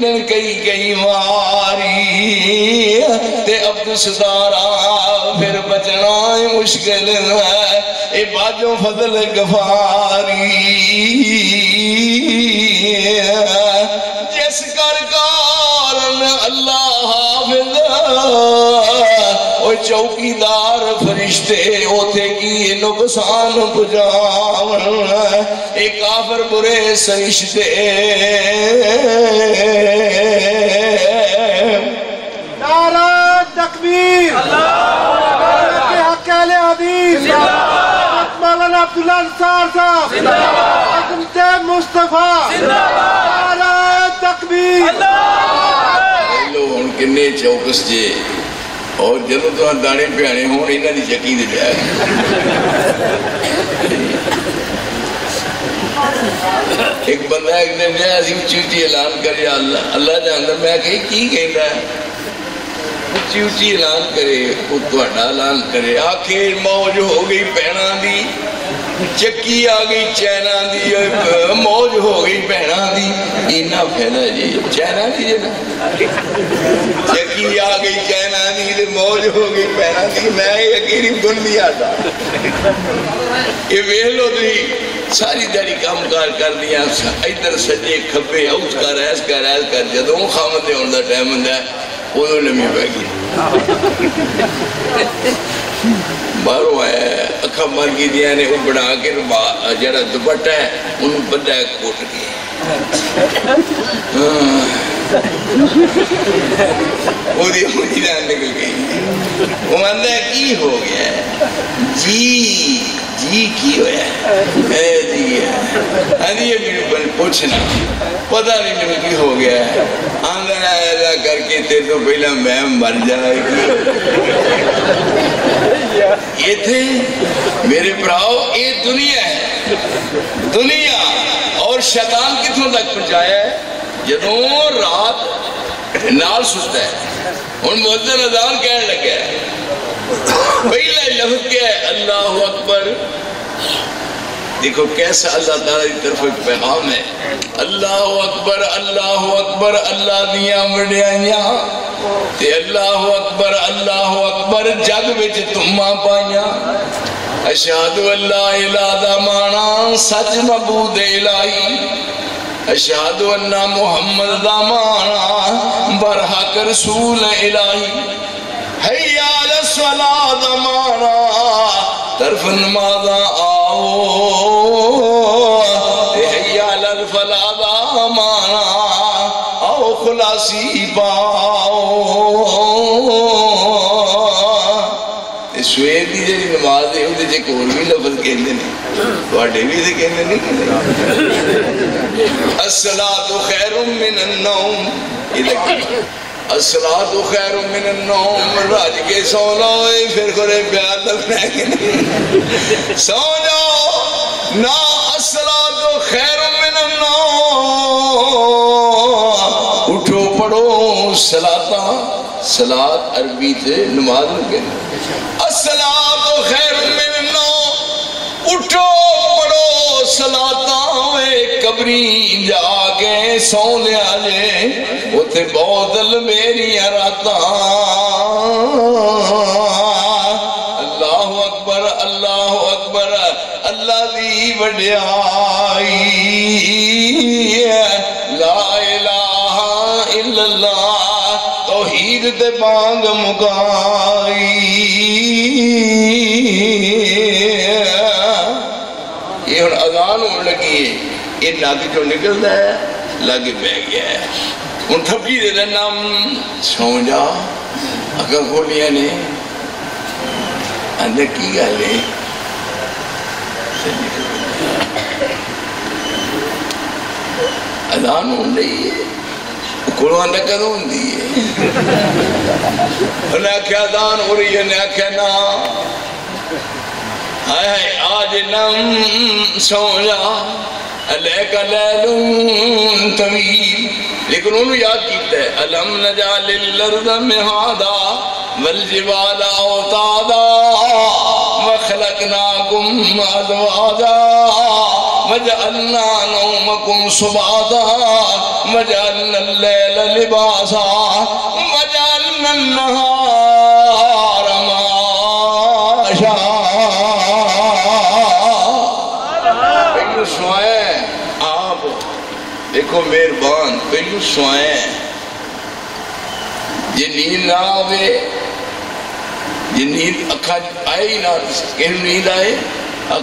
دن کئی ماری تے عبد ستارہ پھر بچنا مشکل ہے اے باجوں فضل غفاری جس کر کارن اللہ حافظ وہ چوکیدار فرشتے ہوتے کی نقصان پجاون اے کافر برے سرشتے نعرہ تکبیر اللہ حق اہل حدیث مولانا عبداللہ انصار صاحب حکم طیب مصطفیٰ نعرہ تکبیر لو ان کنے چوکس جے اور جدوں تو دانے پیانے ہون انہاں دی چکی دے جائے ایک بندہ ایک دن جائے عظیم چوٹی اعلان کرے اللہ جاندر میں کہی کی کہتا ہے چوٹی اعلان کرے خود تو اعلان کرے آخر موج ہو گئی پہنا دی چکی آگئی چینا دی موج ہو گئی پہنا دی اینا پھیلا جی چینا دی جنا چکی آگئی چینا دی موج ہو گئی پہنا دی میں یقینی گن دیا تھا یہ ویلو دی ساری داری کام کر دیا ادھر سجے کھپے اوت کر ایس کر جدوں خامدے ہوندہ ٹائم ہوندہ ہے وہ لمحے بہ گئی باہروں آیا ہے اکھا مر کی دیا نے وہ بڑھا کے جڑا دوپٹہ ہے انہوں بندہ کوٹ کے وہ دی جان نکل گئی وہ مانتا ہے کی ہو گیا ہے جی کی ہویا ہے جی ہے یہ میرے پوچھنا پتہ نہیں میرے کی ہو گیا ہے آندھر ایسا کر کے تیرے تو پہلا میں مر جائے گی یہ تھے میرے براؤ یہ دنیا ہے دنیا اور شیطان کتوں تک پہنچایا ہے جدوں رات نال ستا ہے ان مؤذن اذان کہنے لگا ہے پہلا لفظ کیا ہے اللہ اکبر دیکھو کیسا اللہ تعالیٰ کی طرف ایک پیغام ہے اللہ اکبر اللہ دیاں وڈیاں تے اللہ اکبر جگ وچ تماں پائیاں اشہد اللہ الہ دا مانا سچ معبود الہی اشہد ان محمد دا مانا برحق رسول الہی حی علی الصلاۃ دا مانا طرف نماز آؤ حی علی الفلاح دا مانا آؤ خلاصی پاؤ سویر دی جی نماز ہے وہ جی کور بھی لفظ کہندے نہیں واڈے بھی سے کہندے نہیں الصلاۃ خیر من النوم الصلاۃ خیر من النوم راج کے سو لو پھر کھرے پیار دفنا کے نہیں سو جاؤ نا الصلاۃ خیر من النوم اٹھو پڑھو صلاۃ عربی سے نماز لگے الصلاۃ خیر من النوم اٹھو پڑھو صلاۃ قبری جا کے سو لیا جے اتھے بہت میری راتاں اللہ اکبر اللہ دی وڈیائی لا الہ الا اللہ توحید تے بانگ مکائی یہ ہن اذان ہونے لگی ہے یہ ناکی جو نکلتا ہے لگے بہ گیا ہے ان تھپکی دے دینا سو جا اگر کھولیا نے اندر کی گالے اذان ہونے لگی ہے قرآن نے کدوں دی ہے انہیں آکھیا اذان ہو رہی ہے انہیں آکھیا نا آج نم سو جا علیک لیل طویل لیکن انہوں یاد کیتا ہے الم نجعل الارض مہادا والجبال اوتادا وخلقناکم ازواجا وجعلنا نومکم سباتا وجعلنا اللیل لباسا وجعلنا النہار معاشا سوائیں آپ دیکھو مہربان پہلو سوائیں جی نیند نہ آوے جی نیند اکھا آئے ہی نہ کہیں نیند آئے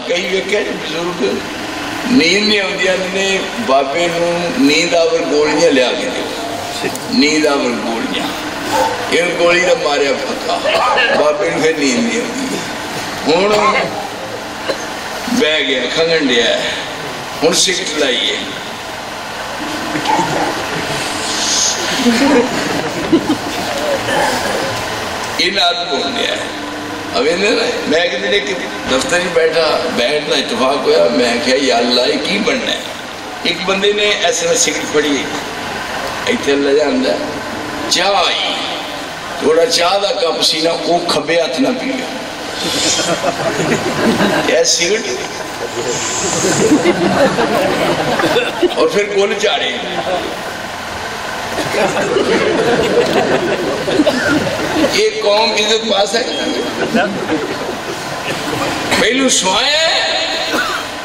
کئی ویکھے بزرگ نیند نہیں ہوتی نے بابے نو نیند آور گولیاں لیا کے دیو نیند آور گولیاں یہ گولی نہ ماریا پھکا بابے نو پھر نیند نہیں ہوتی ہوں بہ گیا کھنگن دیا ہے ہوں سکٹ لائیے یہ نات بول دیا ہے اب میں ایک دن ایک دفتر ہی بیٹھنا اتفاق ہوا میں کہا یا اللہ یہ کی بننا ہے ایک بندے نے ایسے میں سکٹ پڑی ایتھے اللہ جاندہ چاہ آئی تھوڑا چاہ دا کپ سینا وہ کھبے ہاتھ نہ پیا یہ سگٹ اور پھر گول چاڑے یہ قوم عزت پاس ہے پہلو سوائے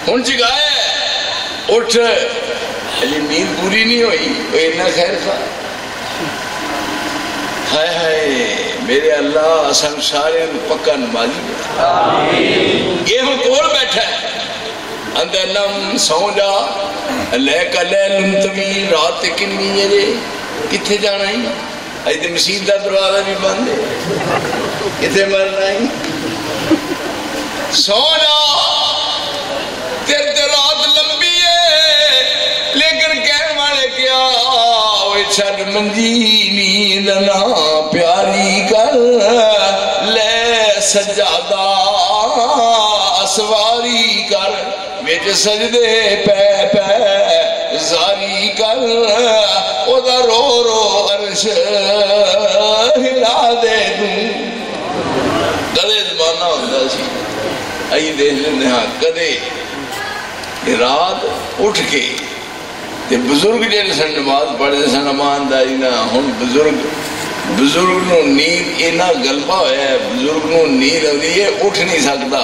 ہن جگائے اٹھ علی نیند پوری نہیں ہوئی وہ اتنا خیر تھا ہائے ہائے میرے اللہ اسان سارے پکا نمازی یہ ہوں کول بیٹھا ہے اندر نم سو جا لیکا لیلن طویل رات کنی ہے جے کتھے جانا ہی ایتے مسجد دا دروازہ بھی بند ہے کتھے مرنا ہی سو جا تیرے رات لمبی ہے لیکن کہنے والے کیا وہ چھڑ منجی نیندنا پیاری کر لے سجادہ اسواری کر بیچ سجدے پہ پہ زاری کر او دا رو رو عرش ہلا دے دوں کدے زمانہ ہوتا سی آئی دیکھ لینے ہاں کدے رات اٹھ کے بزرگ جیسے سن نماز پڑھتے سن امانداری نہ ہن بزرگ نو نیند اینا غلبہ ہے بزرگ نو نیند ہوتی ہے اٹھ نہیں سکتا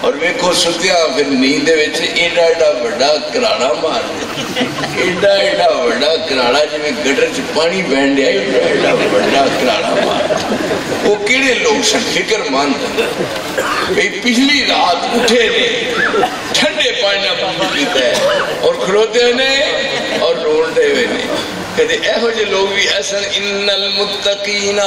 اور ویکھو ستیاں پھر نیند وچ ایڈا ایڈا بڑا کراڑا مار دے ایڈا ایڈا بڑا کراڑا جی میں گٹر چ پانی بہن دیا ایڈا ایڈا بڑا کراڑا مار وہ کیڑے لوگ سن فکر مند پچھلی رات اٹھے نے ٹھنڈے پانی پانی پیتا ہے اور کھڑوتے ہیں اور ڈھونڈتے ہوئے نے کہتے اے ہو جو لوگ بھی ایسا ان المتقین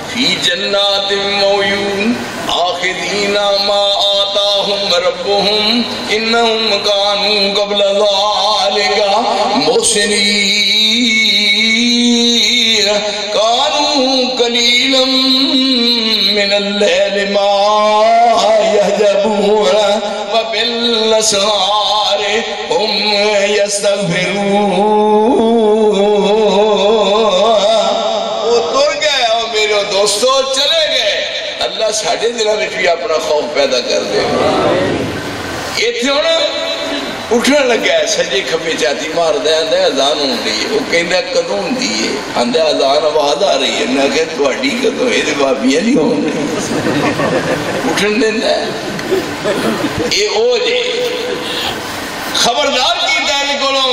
فی جنات مویون آخذین ما آتاہم ربهم انہم کانوا قبل ذالک محسنین کانوا قلیلا من اللیل ما یہجبون وبالاسحار ہم یستغفرون دوستو چلے گئے اللہ ساڑھے دلہ میں بھی اپنا خوف پیدا کر دے یہ تھے ہونا اٹھنا لگا ہے سجے کھپے چاہتی مار دے آندھے ازان ہوں دیئے وہ کہندہ قدون دیئے آندھے ازان آواز آ رہی ہے نہ کہ تواڈی قدون یہ دے بابیاں نہیں ہوں اٹھن دیندہ ہے یہ او جے خبردار کی دائنے کولوں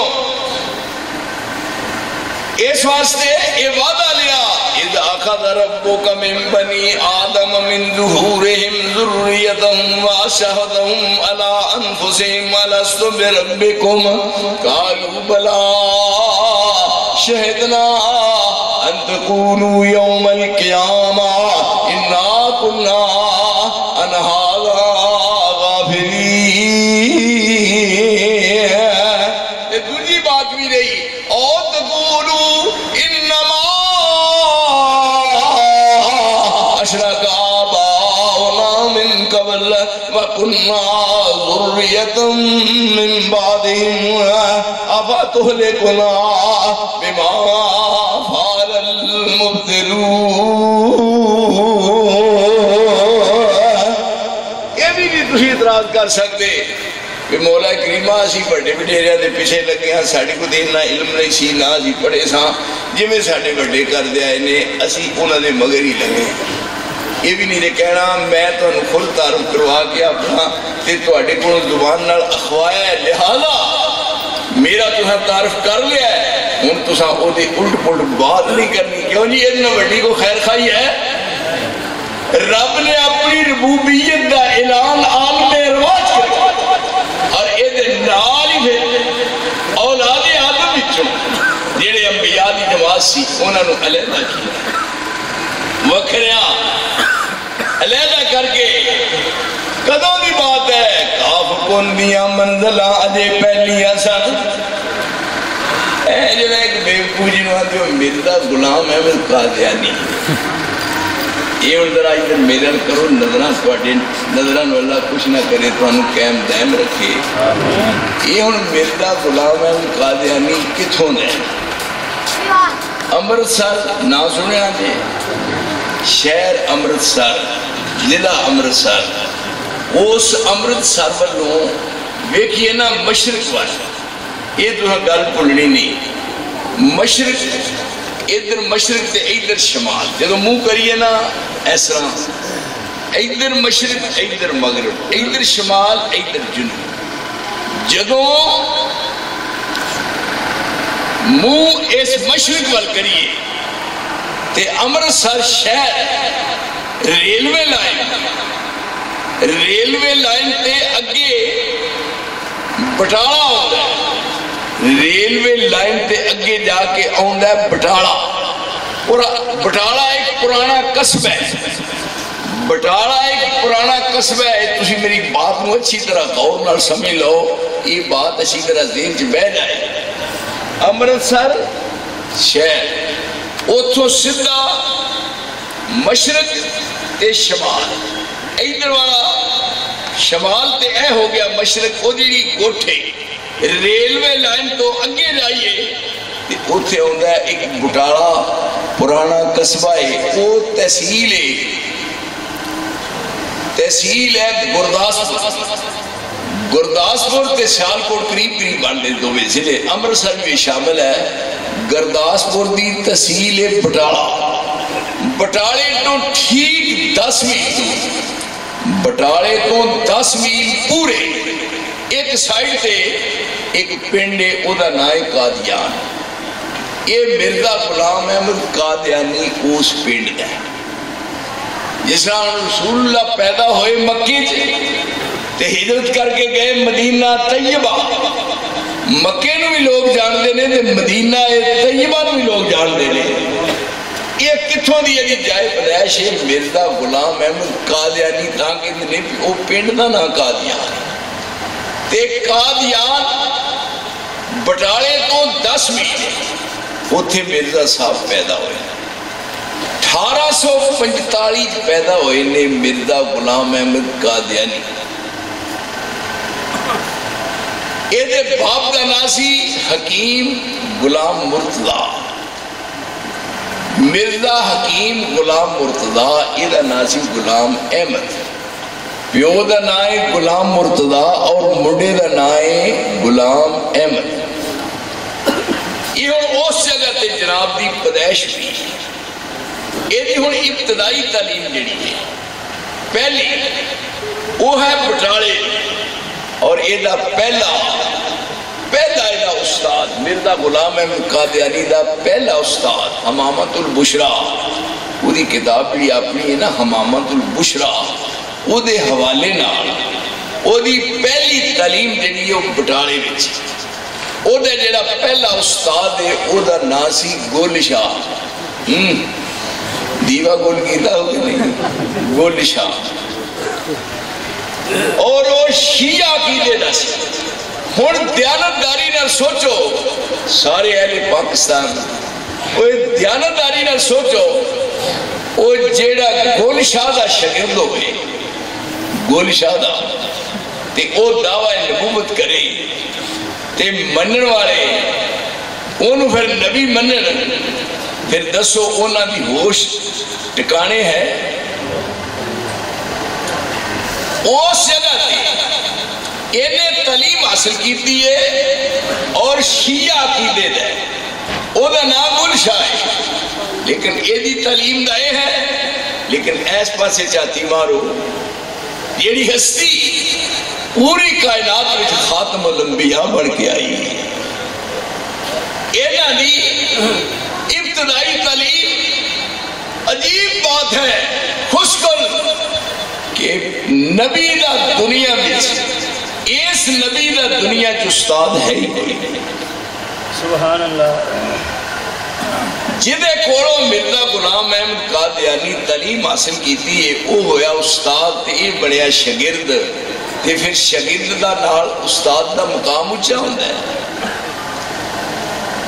اس واسطے یہ وعدہ لیا اذ اخذ ربک من بنی آدم من ظہورہم ذریتہم واشہدہم علی انفسہم الست بربکم قالوا بلا شہدنا ان تقولوا یوم القیامہ انا کنا عن ھذا غافلین یہ دوسری بات بھی رہی اور تقولوا انما اشرک آباؤنا من قبل وکننا ذریۃ من بعدہم افتہلکنا بما فعل المبطلون یہ بھی تسی اعتراض کر سکتے کہ مولا کریمہ اسی بڑے بڑے دے پیچھے لگے ہیں ساڑھی کو دینا علم نہیں سی نہ اسی پڑھے ساں جی میں ساڑھے بڑے کر دیا انہیں اسی انہوں نے مگر ہی لگے یہ بھی نہیں کہنا میں تو انہوں خود تعارف کروا کے اپنا تے تو اڈے کو زبان نال اخوایا ہے لہذا میرا تو تعارف کر لیا ہے ان تو ساں او دے الٹ پلٹ بات نہیں کرنی کیوں جی اتنا بڑی کو خیر خائی ہے رب نے اپنی ربوبیت دا اعلان عالم رواج کرتا اور ایدے نال ہی پھر اولاد آدم بچوں جیڑے انبیاء دی نماز سی انہوں نے علیحدہ کی وکھریاں علیحدہ کر کے کدوں دی بات ہے کاف کن دیا منزلہ اجے پہلیاں سن اے جنہ ایک بیوقوف جنہوں آتے ہو مرزا غلام ہے میں قادیانی یہ اندر آئی در میرن کرو نظران سواٹے نظران اللہ کچھ نہ کرے تو انہوں قیم دائم رکھے یہ ان مرزا غلام ہے قادیانی کتھوں نے امرتسر نہ سنے آجے شہر امرتسر ضلع امرتسر اس امرتسر والوں ویکھئے نا مشرق والا یہ تو گل بھولنی نہیں مشرق ادھر مشرق تے ادھر شمال جدو منہ کریے نا ایسا ادھر مشرق ادھر مغرب ادھر شمال ادھر جنوب جدو منہ اس مشرق وال کریے تے امرتسر شہر ریلوے لائن تے اگے بٹالہ ہوتا ہے، ریلوے لائن تے اگے جا کے آندا ہے بٹالہ، اور بٹالہ ایک پرانا قصبہ ہے، بٹالہ ایک پرانا قصبہ ہے۔ تسی میری بات نو اچھی طرح غور نال سمجھ لو، یہ بات اچھی طرح ذہن چ بہ جائے۔ امرتسر شہر اتھوں سدھا مشرق تے شمال، ادھر والا شمال تے اے ہو گیا مشرق، او جڑی کوٹھے ریلوے لائن تو اگے جائیے تے اوتھے ہوندا ہے ایک بٹالہ پرانا قصبہ ہے، او تحصیل ہے گرداسپور تے سیالکوٹ قریب بنتے دوویں ضلع، امرتسر بھی شامل ہے۔ گرداسپور دی تحصیل ہے بٹالہ، بٹالے تو ٹھیک 10 میل تو، بٹالے تو 10 میل پورے ایک سائڈ تے ایک پنڈ ہے، او دا نام ہے قادیان۔ یہ مرزا غلام احمد قادیانی اس پنڈ ہے، جس طرح رسول اللہ پیدا ہوئے مکے تے ہجرت کر کے گئے مدینہ طیبہ، مکے نو بھی لوگ جانتے ہیں تے مدینہ طیبہ نو بھی لوگ جانتے ہیں۔ یہ کتھوں دی ہے جائے پیدائش ہے مرزا غلام احمد قادیانی، تاکہ نہیں وہ پنڈ دا نام قادیان تے قادیان بٹالے تو 10 میل اتھے مرزا صاحب پیدا ہوئے۔ 1845 پیدا ہوئے نے مرزا غلام احمد قادیانی۔ یہ باپ کا ناسی حکیم غلام مرتضیٰ، مرزا حکیم غلام مرتضیٰ، یہ ناسی غلام احمد، پیو دا نائے غلام مرتضیٰ اور مڈے دا نائے غلام احمد۔ یہ ہون اس جگہ تے جناب دی پیدائش ہوئی۔ یہ ہون ابتدائی تعلیم جڑی ہے پہلی وہ ہے بٹالے، اور یہ پہلا استاد مرزا غلام احمد قادیانی دا پہلا استاد حمامت البشرا، وہ دی کتاب بھی اپنی ہے نا حمامت البشرا، وہ دے حوالے نال وہ دی پہلی تعلیم جڑی ہے وہ بٹالے وچ، وہ دے جڑا پہلا استاد ہے وہ دا نام سی گل شاہ، دیوا گل کیتا ہو کہ نہیں، گل شاہ، اور وہ شیعہ عقیدے دا سی۔ ہن دیانتداری نال سوچو سارے اہل پاکستان، وہ دیانتداری نال سوچو، وہ جیڑا گل شاہ دا شاگرد ہوئے، گل شاہ دا تے او دعویٰ نبوت کرے تے منن والے انہوں پھر نبی منن، پھر دسو اونا دی ہوش ٹکانے ہیں۔ اس جگہ تھی انہیں تعلیم حاصل کیتی ہے اور شیعہ عقیدے دے، او دا نام گل شاہ ہے، لیکن یہ دی تعلیم دائے ہے، لیکن ایس پاسے چاہتی مارو یہ ہستی پوری کائنات میں خاتم الانبیاء بڑھ کے آئی ہے۔ اینا دی ابتدائی تعلیم عجیب بات ہے، خوش کر کہ نبی دا دنیا میں اس نبی دا دنیا کی استاد ہے ہی کوئی نہیں، سبحان اللہ۔ جدے کولو مرزا غلام احمد قادیانی تعلیم حاصل کیتی ہے وہ ہویا استاد تے یہ بڑیا شاگرد، تے پھر شاگرد دا نال استاد دا مقام اونچا ہوندا ہے،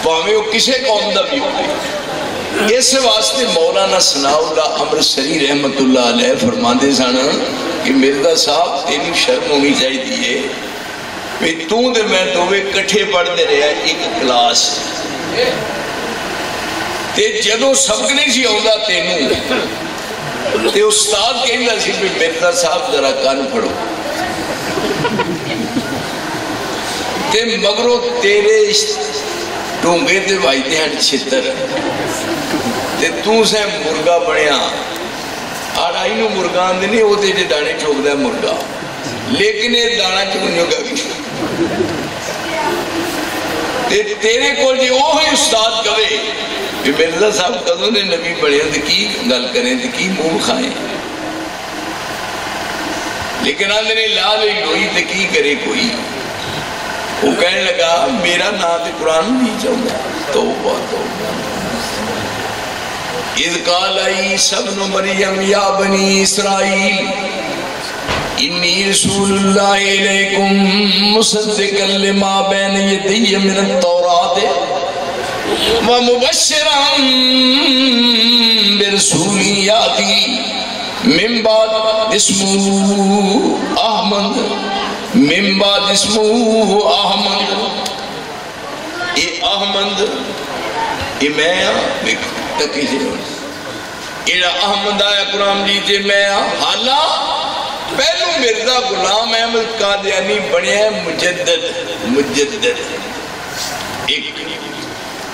پاویں وہ کسے قوم دا بھی ہوئے۔ اس واسطے مولانا ثناء اللہ امرتسری رحمت اللہ علیہ فرماندے سن کہ مرزا صاحب تیری شرم ہونی چاہیے کہ توں دے میں دووے کٹھے پڑھتے رہے ایک کلاس، تے جدوں سبق نہیں سی آؤندا تینوں تے استاد کہندا سی کہ مرزا صاحب ذرا کان پڑھو، تے مگروں تیرے ڈونگے تے وائدے ہیں چھتر، تے تو سے مرگا بڑھیا آڑائی نو مرگان دے نہیں ہوتے جے دانے ٹھوک دے مرگا، لیکن یہ دانا چونیوں گا بھی تیرے کو جی وہی استاد کہے کہ مرزا صاحب کدوں نے نبی پڑھے تو کی گل کریں تو کی منہ کھائیں، لیکن آدھے لا لئی لوئی تو کی کرے کوئی. وہ کہنے لگا میرا نام تو قرآن نہیں چاہتا. توبہ توبہ. اذ قال عیسی ابن مریم یا بنی اسرائیل انی رسول اللہ علیکم مصدقا لما بین یدی من التوراۃ ومبشرا برسول یاتی من بعد اسمہ احمد من بعد اسمہ احمد. یہ احمد یہ میں تکی سے ایڑا احمد آیا قرآن دیجئے میں حالا پہلو مرزا غلام احمد قادیانی بنے ہیں مجدد ایک.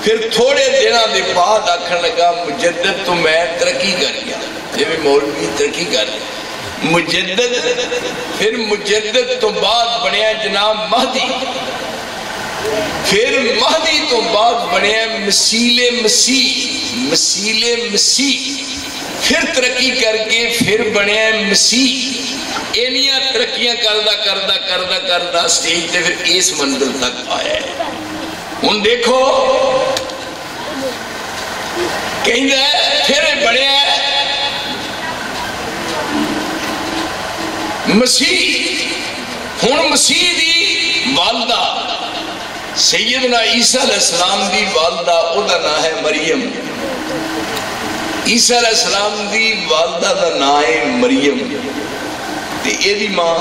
پھر تھوڑے دنوں دے بعد آکھن لگا مجدد تو میں ترقی کر گیا، یہ بھی مولوی ترقی کر گیا مجدد. پھر مجدد تو بعد بنے ہیں جناب مہدی. پھر مہدی تو بعد بنے ہیں مسیل مسیح. پھر ترقی کر کے پھر بنے ہیں مسیح. اینیاں ترقیاں کردہ سٹیج تے پھر اس منزل تک آیا ہے. ان دیکھو کہیں دے پھر بڑے ہیں مسیح. ہن مسیح دی والدہ سیدنا عیسیٰ علیہ السلام دی والدہ او دا نام ہے مریم. عیسیٰ علیہ السلام دی والدہ دا نام ہے مریم تے اے دی ماں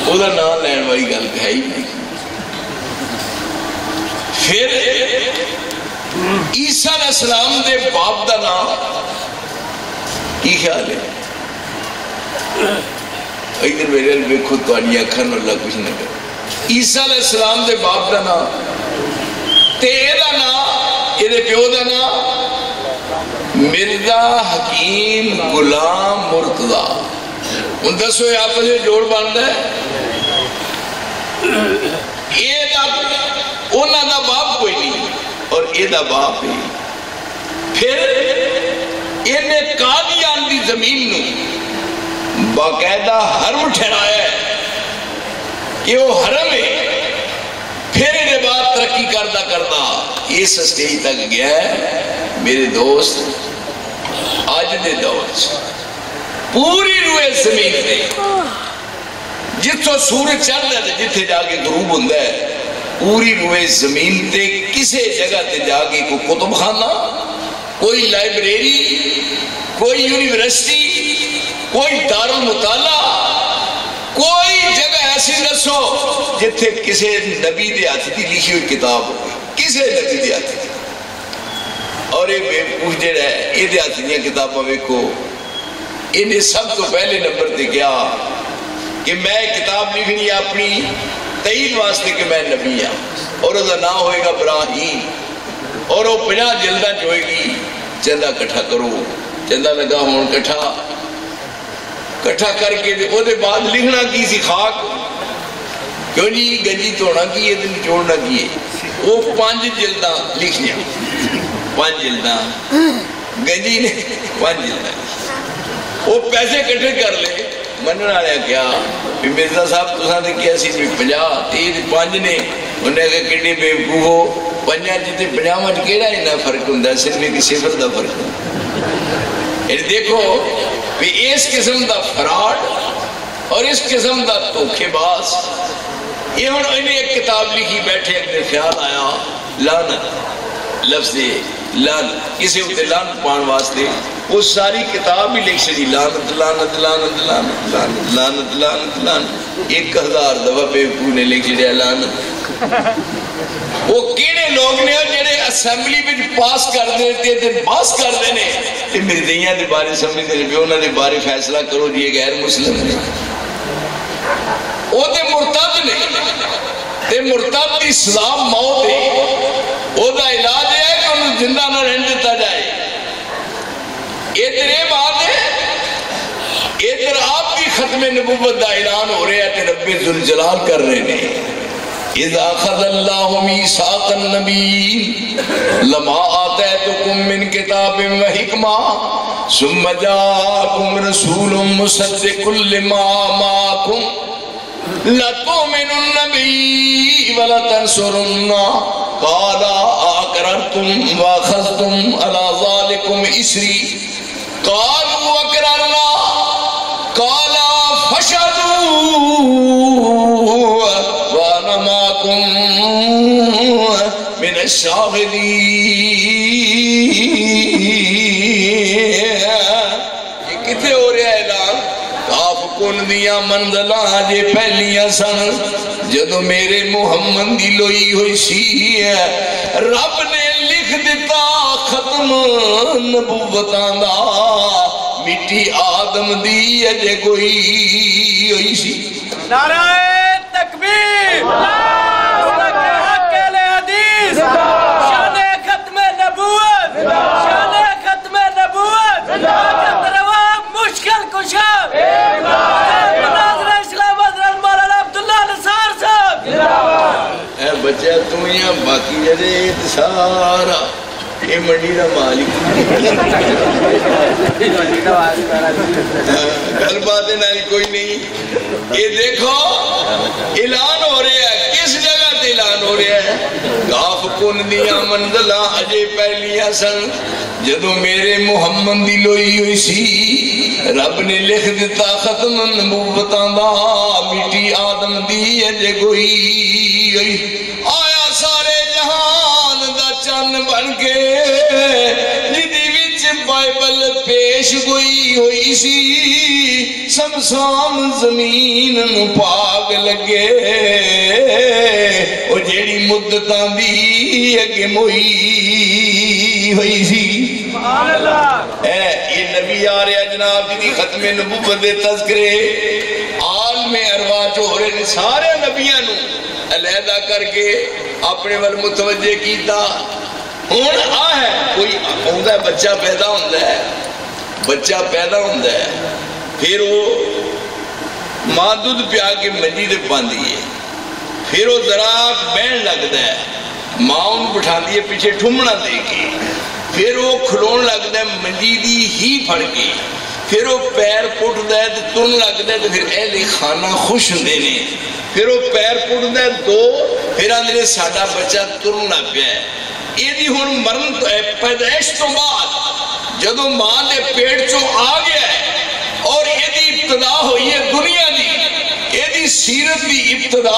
او دا نام لین والی گل ہے ہی نہیں. پھر عیسیٰ علیہ السلام دے باپ دا نام کی خیال ہے؟ ادھر میرے لئے خود توانی اکھن اللہ کچھ نہ کر. عیسیٰ علیہ السلام دے باپ دا نام تے اے دا نام اے دے پیو دا نام مرزا حکیم غلام مرتضیٰ. ان دسو یہ آپ سے جوڑ باندھا ہے. اے دا اونا دا باپ کوئی نہیں اور اے دا باپ ہے. پھر اینے قادیان دی زمین نو باقاعدہ حرم ٹھہرایا ہے کہ وہ حرم ہے. پھر انہیں بعد ترقی کردہ اس سٹیج تک گیا ہے. میرے دوست آج دے دور پوری روئے زمین دے جتوں سورج چڑھتا ہے جتھے جا کے غروب ہوتا ہے پوری روئے زمین تے کسے جگہ تے جا کے کوئی کتب خانہ، کوئی لائبریری، کوئی یونیورسٹی، کوئی دار المطالعہ، کوئی جگہ ایسی دسو جتھے کسے نبی دے ہاتھ دی لکھی ہوئی کتاب ہوئی، کسے نبی دے ہاتھ دی. اور یہ بے پوچھ جڑا ہے یہ دے ہاتھ دیاں کتاباں ویکھو. انہیں سب تو پہلے نمبر تے کیا کہ میں کتاب لکھنی اپنی تائید واسطے کہ میں نبی ہاں اور اس کا نام ہوئے گا ابراہیم اور وہ 50 جلدہ جو ہوئے گی. چندہ کٹھا کرو. چندہ لگا ہون کٹھا کر کے وہ دے بعد لکھنا کی سی خاک کیوں نہیں گنجی توڑنا کی دن چوڑنا کیے. وہ 5 جلدہ لکھنیا 5 جلدہ گنجی نے 5 جلدہ وہ پیسے کٹھے کر لے. منن آیا کیا مرزا صاحب تساں تے کیا سی 50 30 5 نے انہیں کہا کڈی بیوقوف ہو 5 جتے 50 وچ کیڑا اتنا فرق ہوندا ہے صرف ایک صفر دا فرق ہے. یعنی دیکھو کہ اس قسم دا فراڈ اور اس قسم دا دھوکے باز. یہ ہن انہیں ایک کتاب لکھی بیٹھے اپنے خیال آیا لعنت لفظ لعنت کسی ہوتے لعنت پان واسطے وہ ساری کتاب ہی لکھ چلی لعنت لعنت لعنت لعنت لعنت لعنت لعنت لعنت 1000 دفعہ بیوقوف نے لکھ لیا لعنت. وہ کیڑے لوگ نے جڑے اسمبلی میں پاس کر دیتے تھے پاس کر دینے کہ مردیاں دے بارے سمجھ دے بھی انہوں نے بارے فیصلہ کرو یہ غیر مسلم نے وہ تے مرتد نے تے مرتد کی اسلام موت ہے. وہ دا علاج ہے کہ انہوں زندہ نہ رہن دیتا جائے. ادھر یہ بات ہے ادھر آپ کی ختم نبوت دا اعلان ہو رہے ہیں تے رب ذوالجلال کر رہے ہیں. اذا اخذ اللہ میثاق النبیین لما آتیتکم من کتاب و حکمہ ثم جاءکم رسول مصدق لما معکم لتؤمنن به ولتنصرنہ قال اقررتم واخذتم على ذلكم اسری قالوا اقررنا قال فاشهدوا وانا معكم من الشاهدين. یہ کتنے ہو رہا ہے اعلان؟ کاف کن دیا منزلہ جے پہلیاں سن جدو میرے محمد دی لوئی ہوئی سی رب نے لکھ دیتا ختم نبوتاں دا مٹی آدم دی اجے کوئی ہوئی سی. نعرہ تکبیر حق اہل حدیث شان ختم نبوت شان ختم نبوت طاقت روا مشکل کشا مناظر اسلام حضرت مولانا عبداللہ نثار صاحب. اے بچہ تم یا باقی جڑے سارا یہ منڈی دا مالک گل بات نال کوئی نہیں. یہ دیکھو اعلان ہو رہا ہے کس جگہ تے اعلان ہو رہا ہے؟ کاف کن دیا منزلہ اجے پہلیاں سن جدو میرے محمد دی لوئی ہوئی سی رب نے لکھ دیتا ختم نبوتاں دا مٹی آدم دی اجے کوئی ہوئی. آیا سارے جہان دا چن بن کے جدی وچ بائبل پیش گوئی ہوئی سی سمسام زمین نو پاگ لگے او جیڑی مدتاں دی اگے موئی ہوئی سی. یہ نبی آ رہے جناب جی ختم نبوت دے تذکرے عالم ارواح جو ہو رہے سارے نبیاں نو علیحدہ کر کے اپنے ول متوجہ کیتا. ہون آ ہے کوئی ہوندہ ہے بچہ پیدا ہوندہ ہے پھر وہ ماں دودھ پیا کے منجی دے پاندی ہے پھر وہ ذرا بہن لگتا ہے ماں ان بٹھا دیئے پیچھے ٹھمنا دے کے پھر وہ کھلون لگتا ہے منجی دی ہی پھڑ کے پھر وہ پیر پٹھتا ہے تو تن لگتا ہے تو پھر اہل خانہ خوش دینے پھر وہ پیر پٹھتا ہے دو پھر اندرے ساڑھا بچہ ترنا پیا ہے. یہ دی ہون مرن پیدائش تو بعد جدو ماں دے پیٹ چو آ گیا ہے اور یہ دی ابتدا ہوئی ہے دنیا دی یہ دی سیرت دی ابتدا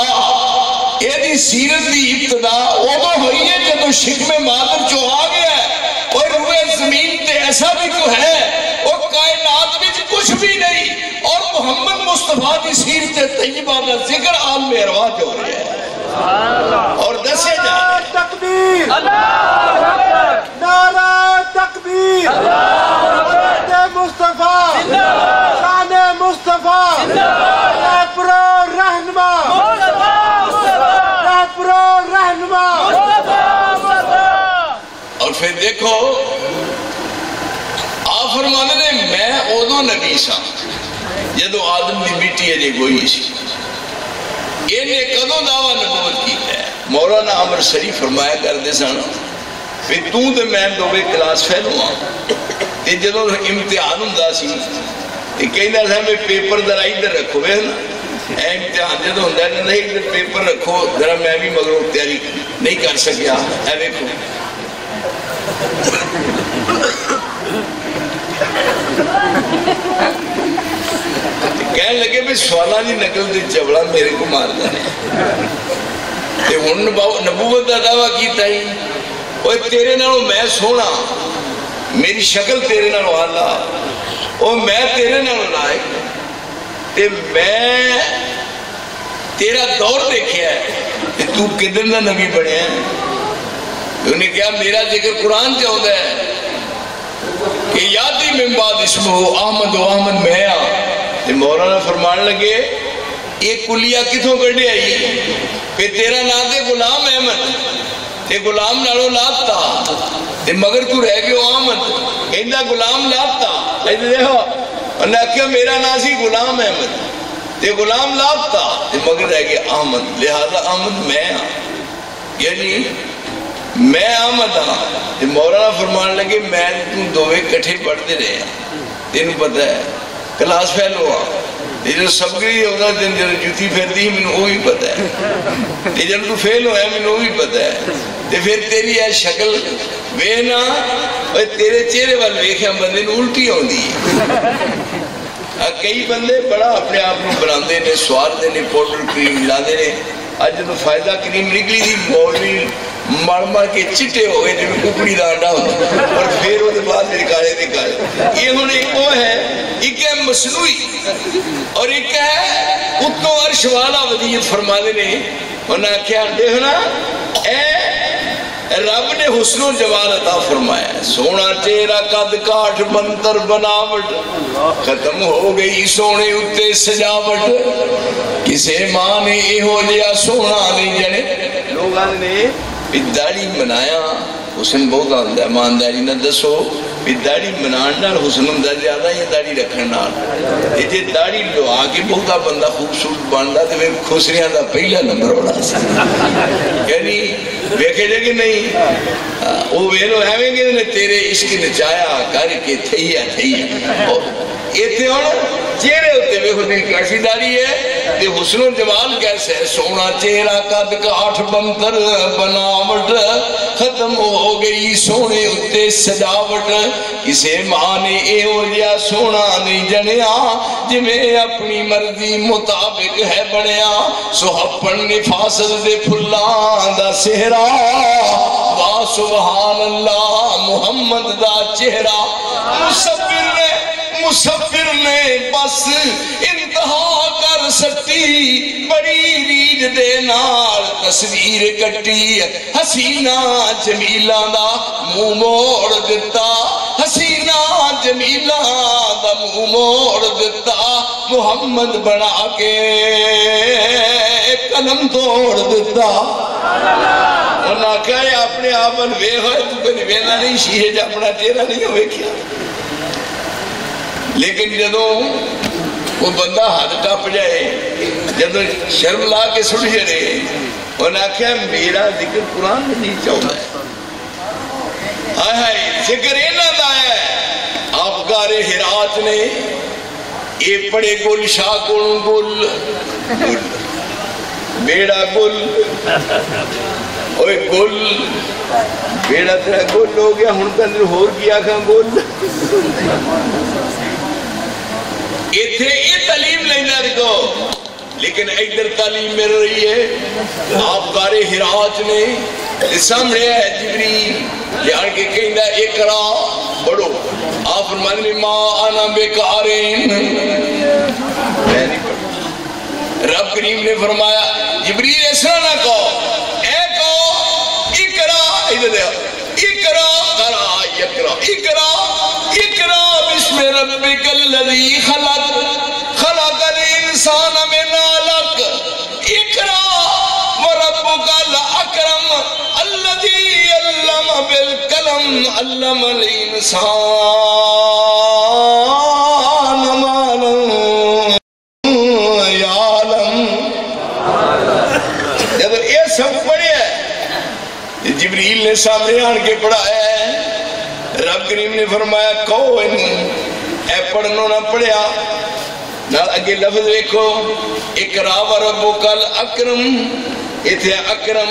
اوہ ہوئی ہے جدو شکم مادر چو آ گیا ہے اور روئے زمین تے ایسا بھی تو ہے اور کائنات میں کچھ بھی نہیں اور محمد مصطفیٰ دی سیرت طیبہ کا ذکر عالم ارواح جو ہو رہا ہے. اور دسے جا تکبیر نعرہ تکبیر شان مصطفیٰ شان مصطفیٰ رہبرو رہنما اور پھر دیکھو آپ فرمانے نے میں اودو نبی سا جدو آدم دی بیٹی ہے جے گوئی سی یہ نے کدو دعویٰ نبوت کی ہے. مولانا عمر شریف فرمایا کر دے سن پھر تو دے میں دوے کلاس فیل ہوا تے جدو امتحان ہوں دا سی تے کہنا تھا میں پیپر درائی در رکھو ہے نا امتحان جدو ہوں دا نہیں در پیپر رکھو ذرا میں بھی مگر تیاری نہیں کر سکیا اے دیکھو کہنے لگے بھی سوالہ دی نقل دی چبڑا میرے کو مار دانے تے ان نبوت دا دعویٰ کیتا ہی اوہ تیرے نالوں میں سونا میری شکل تیرے نالوں آلہ اوہ میں تیرے نالوں لائے تے میں تیرا دور دیکھیا ہے کہ تو کدھر نہ نبی بڑھے ہیں. انہوں نے کہا میرا ذکر قرآن چاہتا ہے کہ یادی من بعد اسمہ احمد و احمد میں مولانا فرمان لگے یہ کلیہ کتوں کڑے آئی پھر تیرا نام دے غلام احمد تے غلام نالو لاتا تے مگر تو رہ گئے احمد کہندہ غلام لاتا دیکھو انہوں نے کہا میرا نام سی غلام احمد تے غلام لاپتا تے مگر رہ گیا احمد، لہذا احمد میں ہاں، یعنی میں احمد ہاں۔ تے مولانا فرمان لگے میں تو دووے کٹھے پڑھتے رہے ہیں، تینوں پتہ ہے کلاس فیل ہوا، تے جو سبگری ہوتا تین جو جوتی پھیرتی میں وہ بھی پتہ ہے، تے جب تو فیل ہوا ہے میں وہ بھی پتہ ہے، تے پھر تیری ہے شکل وینا تیرے چہرے وال ویکھیا بندے نوں الٹی ہوندی ہے۔ کئی بندے بڑا اپنے آپ کو بناندے نے، سوارتے نے، پاؤڈر کریم لاندے نے، اج جو فائدہ کریم نکلی تھی مولوی مر مر کے چٹے ہو گئے جو ککڑی دا انڈا ہوتا اور پھر وہ بعد نکالے نکالے۔ یہ ہن ایک وہ ہے، ایک ہے مصنوعی اور ایک ہے اتوں عرش والا ودیت فرمانے نے، انہاں کیا دیکھنا اے رب نے حسن و جمال عطا فرمایا ہے، سونا چہرہ قد کاٹ بنتر بناوٹ، ختم ہو گئی سونے اتے سجاوٹ، کسے ماں نے اے ہو جیا سونا نہیں جنے۔ لوگ نے داڑھی بنایا حسن بہت آندا ہے، ایمانداری نہ دسو داڑھی بنان نال حسن ہوندا زیادہ یا داڑھی رکھن نال؟ جے داڑھی لوا کے بہتا بندہ خوبصورت بندا تے پھر خسریاں دا پہلا نمبر ہونا سی، یعنی ویکھے جے کہ نہیں وہ ویلو ایویں کہ نے تیرے عشق نچایا کر کے تھیا تھیا ایتھے ہن چہرے ہوتے ویکھو دل کیسی داڑھی ہے تے حسن و جمال کیسے ہے، سونا چہرہ قد کاٹھ بنتر بناوٹ، ختم ہو گئی سونے اتے سجاوٹ، کسے ماں نے اے ہو جیا سونا نہیں جنیا، جویں اپنی مرضی مطابق ہے بنیا، سہپن نفاست دے پھلاں دا سہرا، واہ سبحان اللہ محمد دا چہرہ، مسفر نے بس انتہا کر سٹی، بڑی ریج دے نال تصویر کٹی، حسینہ جمیلہ دا منہ موڑ دیتا، حسینہ جمیلہ دا منہ موڑ دیتا، محمد بنا کے قلم توڑ دیتا۔ انہاں کہے اپنے آمن وے ہوئے تو کہیں وینا نہیں شیئے جا اپنا چہرہ نہیں ہوئے کیا، لیکن جدوں وہ بندہ حد ٹپ جائے، جدوں شرم لا کے سڑ جڑے، انہاں کہا میرا ذکر قرآن میں نہیں چاہتا ہے، ہائے ہائے ذکر اینا دا ہے۔ آپ گار ہرات نے یہ پڑے گل شاہ کونوں گل بیڑا گل، اوے گل بیڑا تیرا گل ہو گیا، ہن تندر ہور کیا کھاں گل، ایتھے یہ تعلیم لینا رکھو، لیکن ادھر تعلیم مل رہی ہے۔ آپ گار ہرات نے سامنے ہے جبریل یعنی کہ کہندہ اقرا پڑھو، آپ فرمانے ماں انا بیکارین، میں نہیں پڑھا۔ رب کریم نے فرمایا جبریل ایسا نہ کہو، اے کہو اقرا، ادھر دے اقرا قرا یقرا، اقرا اقرا بسم ربک الذی خلق، خلق الانسان من علق، اقرا وربک الاکرم الذی علم بالقلم، علم الانسان ما لم یعلم۔ جب یہ سب پڑھے جبریل نے سامنے آن کے پڑھایا ہے، رب کریم نے فرمایا کہو انہوں، اے پڑھنو نہ پڑھیا، نہ اگے لفظ دیکھو اقرا وربک الاکرم، ایتھے اکرم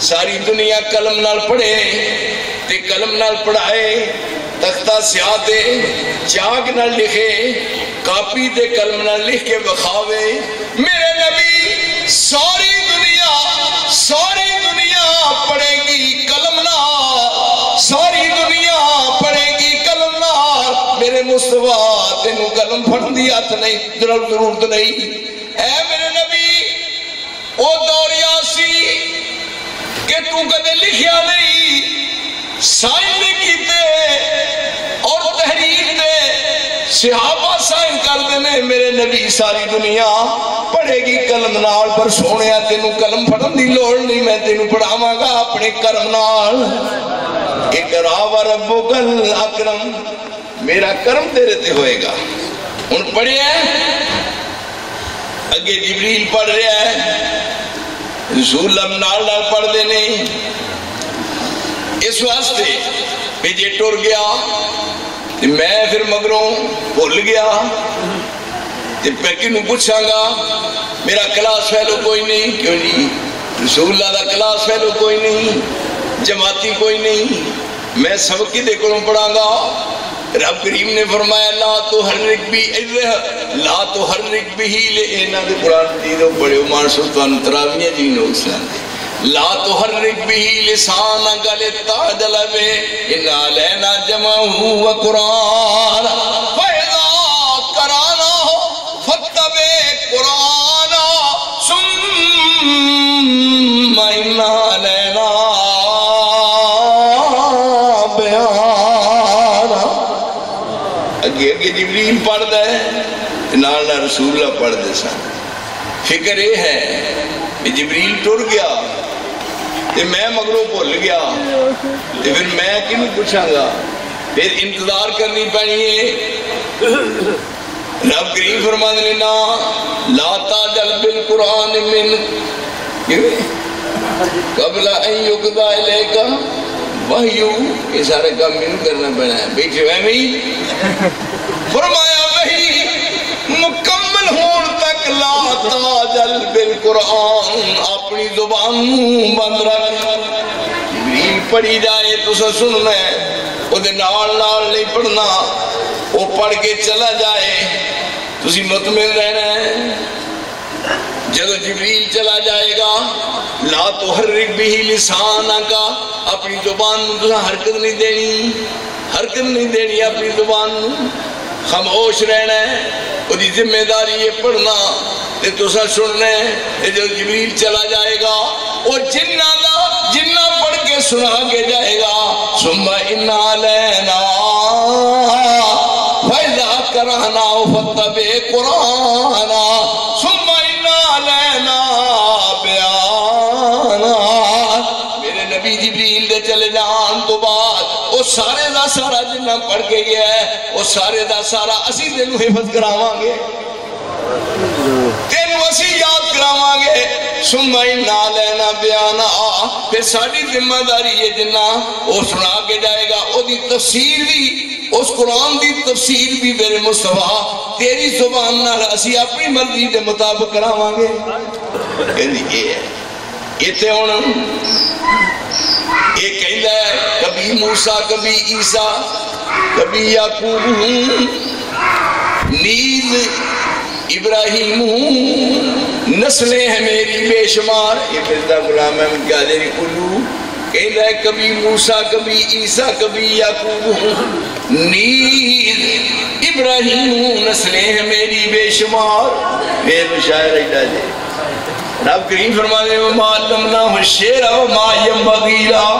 ساری دنیا قلم نال پڑھے تے قلم نال پڑھائے، تختہ سیاہ تے چاک نال لکھے، کاپی تے قلم نال لکھ کے بخاوے۔ میرے نبی ساری دنیا پڑھے گی قلم نال، ساری دنیا پڑھے گی قلم نال، میرے مصطفیٰ تینوں قلم پھڑن دی ہاتھ نہیں، ضرورت نہیں۔ اے میرے نبی او دور یاسی کہ تو کدے لکھیا نہیں، سائن نے کیتے اور تحریر دے صحابہ سائن کر دینے، میرے نبی ساری دنیا پڑھے گی قلم نال، پر سونیا تینوں قلم پڑھن دی لوڑ نہیں، میں تینوں پڑھاواں گا اپنے کرم نال۔ اقرا وربک الاکرم، میرا کرم تیرے تے ہوئے گا۔ ان پڑھے ہیں اگے جبریل پڑھ رہا ہے، رسول اللہ نال نال پڑھ دے نہیں، اس واسطے کہ جے ٹر گیا تو میں پھر مگروں بھول گیا تو پھر کنوں پوچھاں گا، میرا کلاس فیلو کوئی نہیں، کیوں نہیں؟ رسول اللہ دا کلاس فیلو کوئی نہیں، جماعتی کوئی نہیں، میں سب کی دیکھوں پڑھاں گا۔ رب کریم نے فرمایا لا تحرک بھی لا تحرک بھی لے اینا دے قرآن دیدو بڑے عمار سلطان تراویہ جینو اسلام دے لا تحرک بھی لسانک لتعجل بہ ان علینا جمعہ و قرآن فَإِذَا قَرَأْنَاهُ فَاتَّبِعْ قُرْآنَ ثُمَّ إِنَّ عَلَيْنَا بیان۔ اگے جبریل پڑھ دے نالنا رسول اللہ پڑھ دے سا۔ فکر یہ ہے کہ جبریل ٹر گیا تو میں مگروں بھول گیا تو پھر میں کنوں پوچھاں گا، پھر انتظار کرنی پڑی ہے۔ رب کریم فرما دینا لا تاجل بالقرآن من قبل ان یقضا الیک وحی، یہ سارے کام میں کرنا پڑا ہے، بیٹھے ہوئے میں فرمایا وحی مکمل ہون تک لا تاجل بالقرآن، اپنی زبان بند رکھ۔ جبریل پڑھی جائے تو سننا ہے، وہ دے نال نال نہیں پڑھنا، وہ پڑھ کے چلا جائے تو اسی مطمئن رہنا ہے۔ جب جبریل چلا جائے گا لا تحرک بھی لسانک، اپنی زبان تو حرکت نہیں دینی، حرکت نہیں دینی اپنی زبان، خاموش رہنا ہے، وہ دی ذمہ داری یہ پڑھنا تے تسا سننا ہے۔ جب جبریل چلا جائے گا وہ جنہ پڑھ کے سنا کے جائے گا ثم ان علینا فَإِذَا قَرَأْنَاهُ فَاتَّبِعْ قُرْآنَ ثُمَّ إِنَّ عَلَيْنَا بَيَانَ۔ میرے نبی جبریل دے چلے جان تو بعد وہ سارے دا سارا جنہ پڑھ کے گیا ہے، وہ سارے دا سارا اسی دنوں حفظ کراواں گے، تینوں اسی یاد کراواں گے۔ ثم ان علینا بیانا، پھر ساری ذمہ داری یہ جنہ وہ سنا کے جائے گا، وہ دی تفسیر بھی، اس قرآن دی تفسیر بھی میرے مصطفیٰ تیری زبان نال اسی اپنی مرضی دے مطابق کراواں گے۔ کہندی یہ ہے یہ تے ہن یہ کہندا ہے کبھی موسیٰ کبھی عیسیٰ کبھی یعقوب ہوں نیز ابراہیم ہوں، نسلیں ہیں میری بے شمار۔ یہ مرزا غلام احمد قادری الو کہندا ہے کبھی موسیٰ کبھی عیسیٰ کبھی یعقوب ہوں نیز ابراہیم ہوں، نسلیں ہیں میری بے شمار۔ پھر شاعر ایڈا جے رب کریم فرمانے وَمَا عَلَّمْنَاهُ الشِّعْرَ وَمَا يَنبَغِي لَهُ،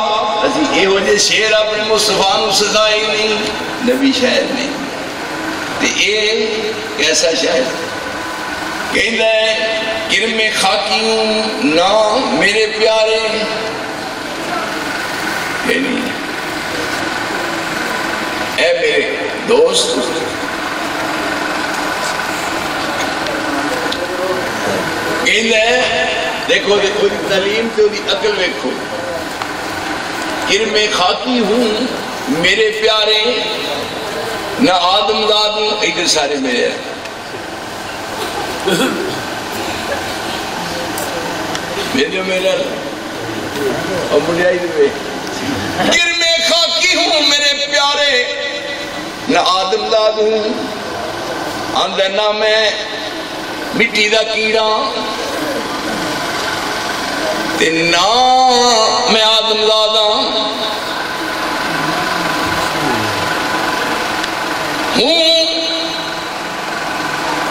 اسی یہ وجہ شعر اپنے مصطفیٰ نو سزائی نہیں، نبی شاعر نہیں۔ تو یہ کیسا شاعر کہندا ہے کرم خاکی ہوں نہ میرے پیارے، اے میرے دوست کہندا ہے دیکھو دیکھو تعلیم تو دی عقل ویکھو، کرم خاکی ہوں میرے پیارے نہ آدم داد ہوں، ادھر سارے میرے ہیں میرے اور مجھے آئی دے کرم خاکی ہوں میرے پیارے نہ آدم داد ہوں، آندہ نہ میں مٹی دا کیڑا تے نہ میں آدم دادا ہوں،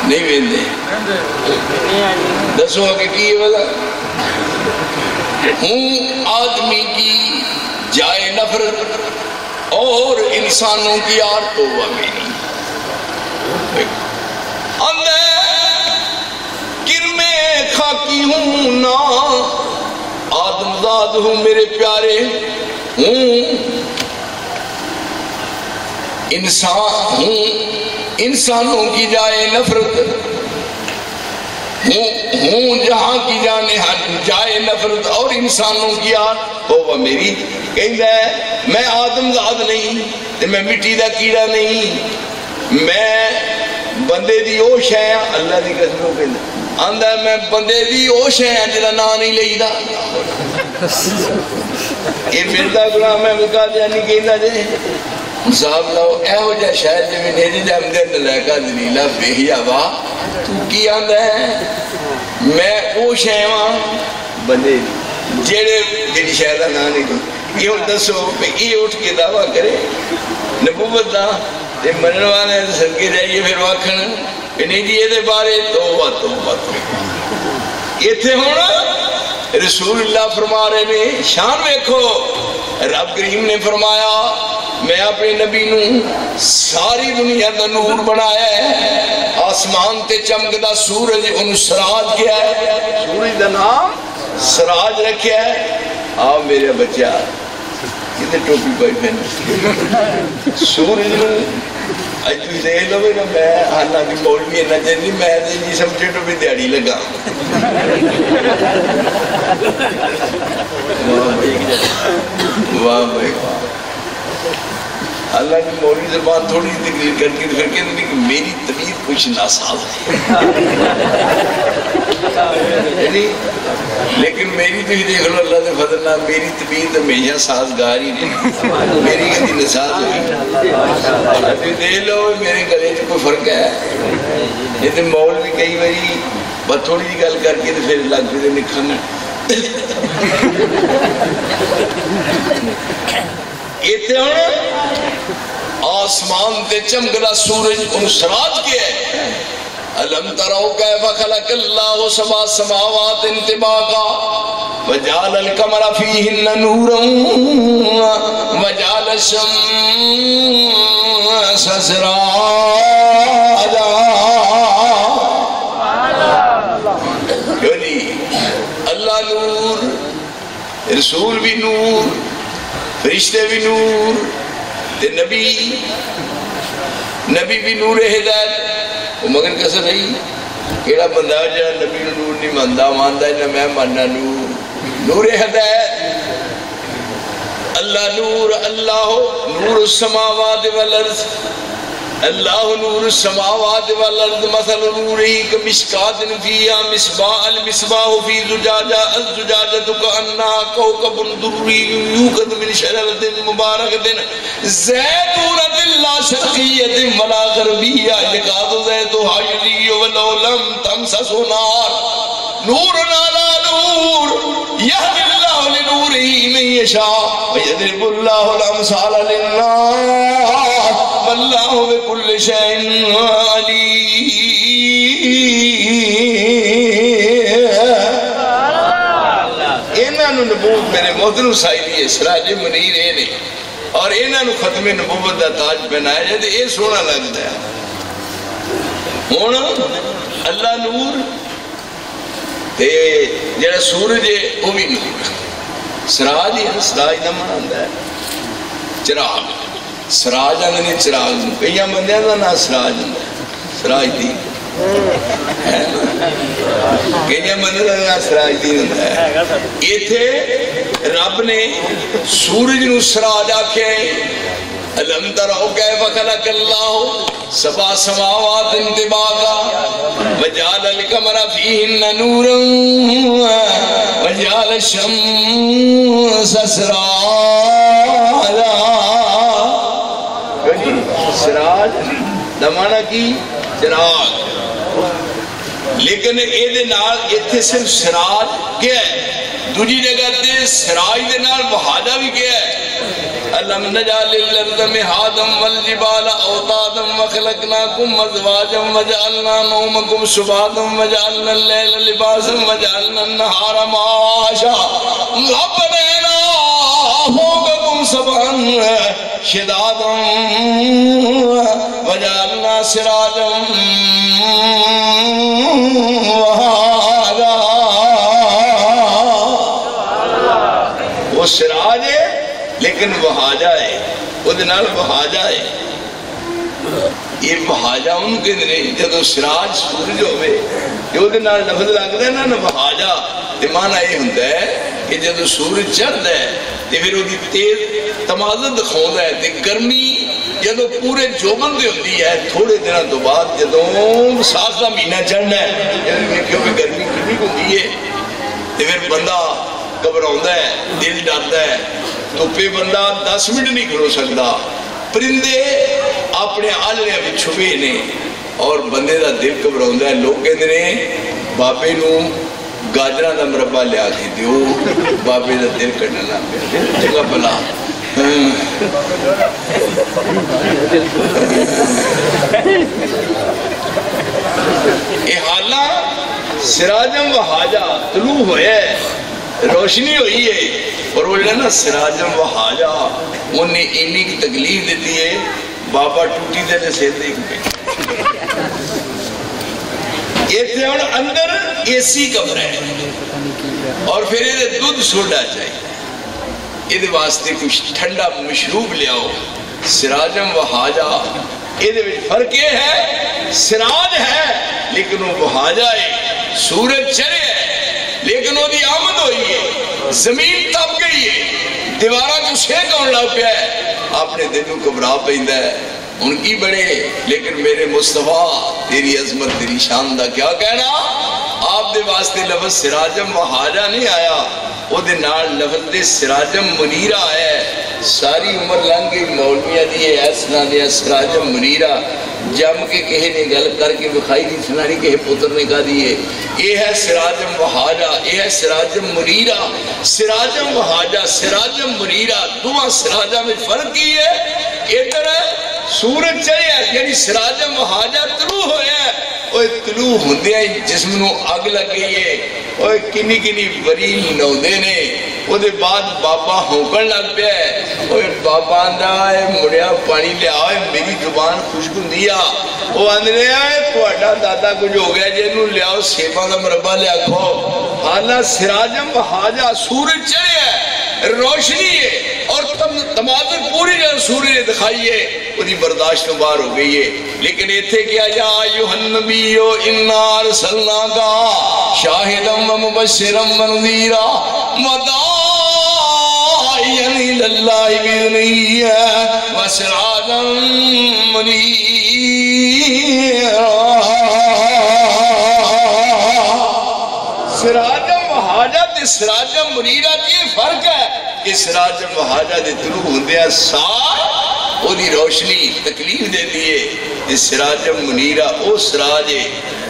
نہیں ویندے دسو آگے کی وجہ ہوں آدمی کی جائے نفرت اور انسانوں کی آر توبہ میں نہیں۔ کرم خاکی ہوں نا آدم زاد ہوں میرے پیارے، ہوں انسان ہوں انسانوں کی جائے نفرت ہوں جہاں کی جانے جائے نفرت اور انسانوں کی آت وہ میری کہندہ ہے میں آدم زاد نہیں میں مٹی دا کیڑا نہیں میں بندے دی اوش ہے اللہ دی قسموں کے آندہ ہے میں بندے دی اوش ہے جدا نا نہیں لئی دا یہ مردہ غلام ہے مکا دیا نہیں کہندہ جے صاحب لاؤ اے ہو جا شاید جب نیجی جب دے نلائکہ دلیلہ بہیا با تو کی آندہ ہے میں اوش ہے وہاں بندے جیڑے جیڑی شاہدہ نا نہیں تو یہ دسو پہ یہ اٹھ کے دعویٰ کرے نبوت دا یہ مرن والے سن کے جائیے پھر واکھن انہیں جی یہ دے بارے توبہ یہ تھے ہونا رسول اللہ فرما رہے نے شان ویکھو رب کریم نے فرمایا میں اپنے نبی نوں ساری دنیا دا نور بنایا ہے آسمان تے چمکدا سورج ان سراج کیا ہے سورج دا نام سراج رکھیا ہے آؤ میرے بچہ کتنے ٹوپی پائی پہنے سورج نوں اج تو دے لو نا میں حالانکہ مولوی ہے نہ جنی میں جی سمجھے ٹوپی دیاڑی لگا واہ بھائی اللہ کی مولوی زبان تھوڑی تقریر کر کے پھر کہتے ہیں کہ میری طبیعت کچھ ناساز ہے لیکن میری تو ہی دیکھ لو اللہ سے فضل نہ میری طبیعت ہمیشہ سازگار ہی نہیں میری کہتی نساز ہوئی دیکھ لو میرے گلے سے کوئی فرق ہے یہ تو مولوی کئی باری بس تھوڑی جی گل کر کے پھر لگ پہ نکھن ایتے ہونا آسمان تے چمکدا سورج ان سراج کے ہے علم ترو کیف خلق اللہ سبع سماوات انطباقا وجعل القمر فیہن نورا وجعل الشمس سراجا یعنی اللہ نور رسول بھی نور فرشتے بھی نور تے نبی بھی نور ہدایت وہ مگر کسا نہیں کیڑا بندہ جا نبی نور نہیں ماندہ ماندہ نہ میں ماننا نور ہدایت اللہ نور اللہ نور السماوات والارض اللہ نور السماوات والارض مثل نوری کمشکات فیہا مصباح المصباح فی زجاجہ الزجاجہ کأنہا کوکب دری یوقد من شجرۃ مبارکۃ زیتونۃ لا شرقیۃ ولا غربیہ یکاد زیتها یضیء ولو لم تمسسہ نار نور علی نور یہدی اللہ لنورہ من یشاء ویضرب اللہ الامثال للناس واللہ بکل شیء علیم انہاں نو نبوت میرے محترم سائلی سراج منیر اے نے اور انہاں نو ختم نبوت دا تاج پہنایا جائے اے سونا لگتا ہے ہن اللہ نور تے جڑا سورج ہے وہ بھی نور سراج ہے سراج دا معنی ہوندا ہے چراغ سراج آنے چراغ کئیاں بندیاں دا نا سراج سراج دی کئیاں بندیاں دا نا سراج دی ہوتا ہے یہ تھے رب نے سورج نو سراج آکھے علم ترو کیف خلق اللہ سبع سماوات انطباقا وجعل القمر فیہن نورا وجعل الشمس سراجا سراج دمانا کی چراغ لیکن ایدے نال ایتھے صرف سراج کیا ہے دوجی جگہ تے سراج دے نال بہادہ بھی کیا ہے ألم نجعل الأرض مهادا والجبال أوتادا وخلقناكم أزواجا وجعلنا نومكم سباتا وجعلنا الليل لباسا وجعلنا النهار معاشا وبنينا فوقكم سبعا شدادا وجعلنا سراجا وهاجا وہ سراج ہے لیکن وہاجہ ہے وہ دنال وہاجہ ہے یہ بہاجا ان کے دنے جدو سراج سورج ہوئے جو دے نال لفظ لگتا ہے نا بہاجا تے معنی یہ ہوتا ہے کہ جدو سورج چڑھتا ہے تے پھر وہ تیز تمازن دکھاؤندا ہے تے گرمی جدو پورے جوبن دے ہوتی ہے تھوڑے دنوں تو بعد جدو ساخ کا مہینہ چڑھنا ہے جدو دیکھو کہ گرمی کتنی ہوتی ہے تے پھر بندہ گھبراؤندا ہے دل ڈرتا ہے تو پہ بندہ 10 منٹ نہیں کھلو سکتا پرندے اپنے آلڑے میں چھپے نے اور بندے دا دل گھبراؤندا ہے لوگ کہتے ہیں بابے نو گاجراں دا مربع لیا کے دیو بابے دا دل کٹنا نہ پیا چنگا بھلا یہ حالہ سراجم و حاجہ طلوع ہوئے روشنی ہوئی ہے اور وہ نا سراجم و حاجہ انہیں انہی کی تکلیف دیتی ہے بابا ٹوٹی دے سے دیکھ پہ یہ تھے ان اندر ایسی کمرہ ہے اور پھر یہ دودھ سوڈا چاہیے یہ واسطے کچھ ٹھنڈا مشروب لے آؤ سراجم و حاجہ یہ فرق یہ ہے سراج ہے لیکن وہ حاجہ ہے سورج چڑھے ہے لیکن وہ دی آمد ہوئی ہے زمین تب گئی ہے دیوارہ جو شیک ہونے لگ پیا ہے اپنے دلوں گھبرا پیندا ہے ان کی بڑے لیکن میرے مصطفیٰ تیری عظمت تیری شان دا کیا کہنا آپ دے واسطے لفظ سراجم و حاجہ نہیں آیا وہ دے نال لفظ دے سراجم منیرہ ہے ساری عمر لنگی مولویہ دیئے ایسنا دیا سراجم منیرہ جم کے کہے نے گل کر کے بخائی دی سنانی کہے پتر نے کہا دیئے یہ ہے سراجم و حاجہ یہ ہے سراجم منیرہ سراجم و حاجہ سراجم منیرہ دعا سراجہ میں فرق کی ہے ادھر سورج چڑھے یعنی سراجم و حاجہ طلوع ہوئے ہیں وہ طلوع ہوندے ہیں جسم نو اگ لگ گئی ہے وہ کنی کنی وریل نودے نے وہ دے بعد بابا ہوکن لگ پہ ہے وہ بابا اندھا ہے مڑیا پانی لے آئے میری زبان خوشکن دیا وہ اندھنے آئے پوڑا دادا کچھ ہو گیا جنہوں لے آؤ سیبا کا مربع لے آکھو حالہ سراجم و حاجہ سورج چڑھے ہے روشنی ہے اور تمازن پوری جن سورج نے دکھائی ہے وہ دی برداشت باہر ہو گئی ہے لیکن یہ تھے کیا یا ایوہن نبیو انا ارسلنا کا شاہدم و مبشرم و نذیرہ مدائین الاللہ بیدنیہ و سراجم منیرہ سراجم و حاجت سراجم منیرہ کی فرق ہے کہ سراجم و حاجت طلوع ہوندے ہیں سار وہ دی روشنی تکلیف دے دیئے اس سراجم منیرہ او سراج ہے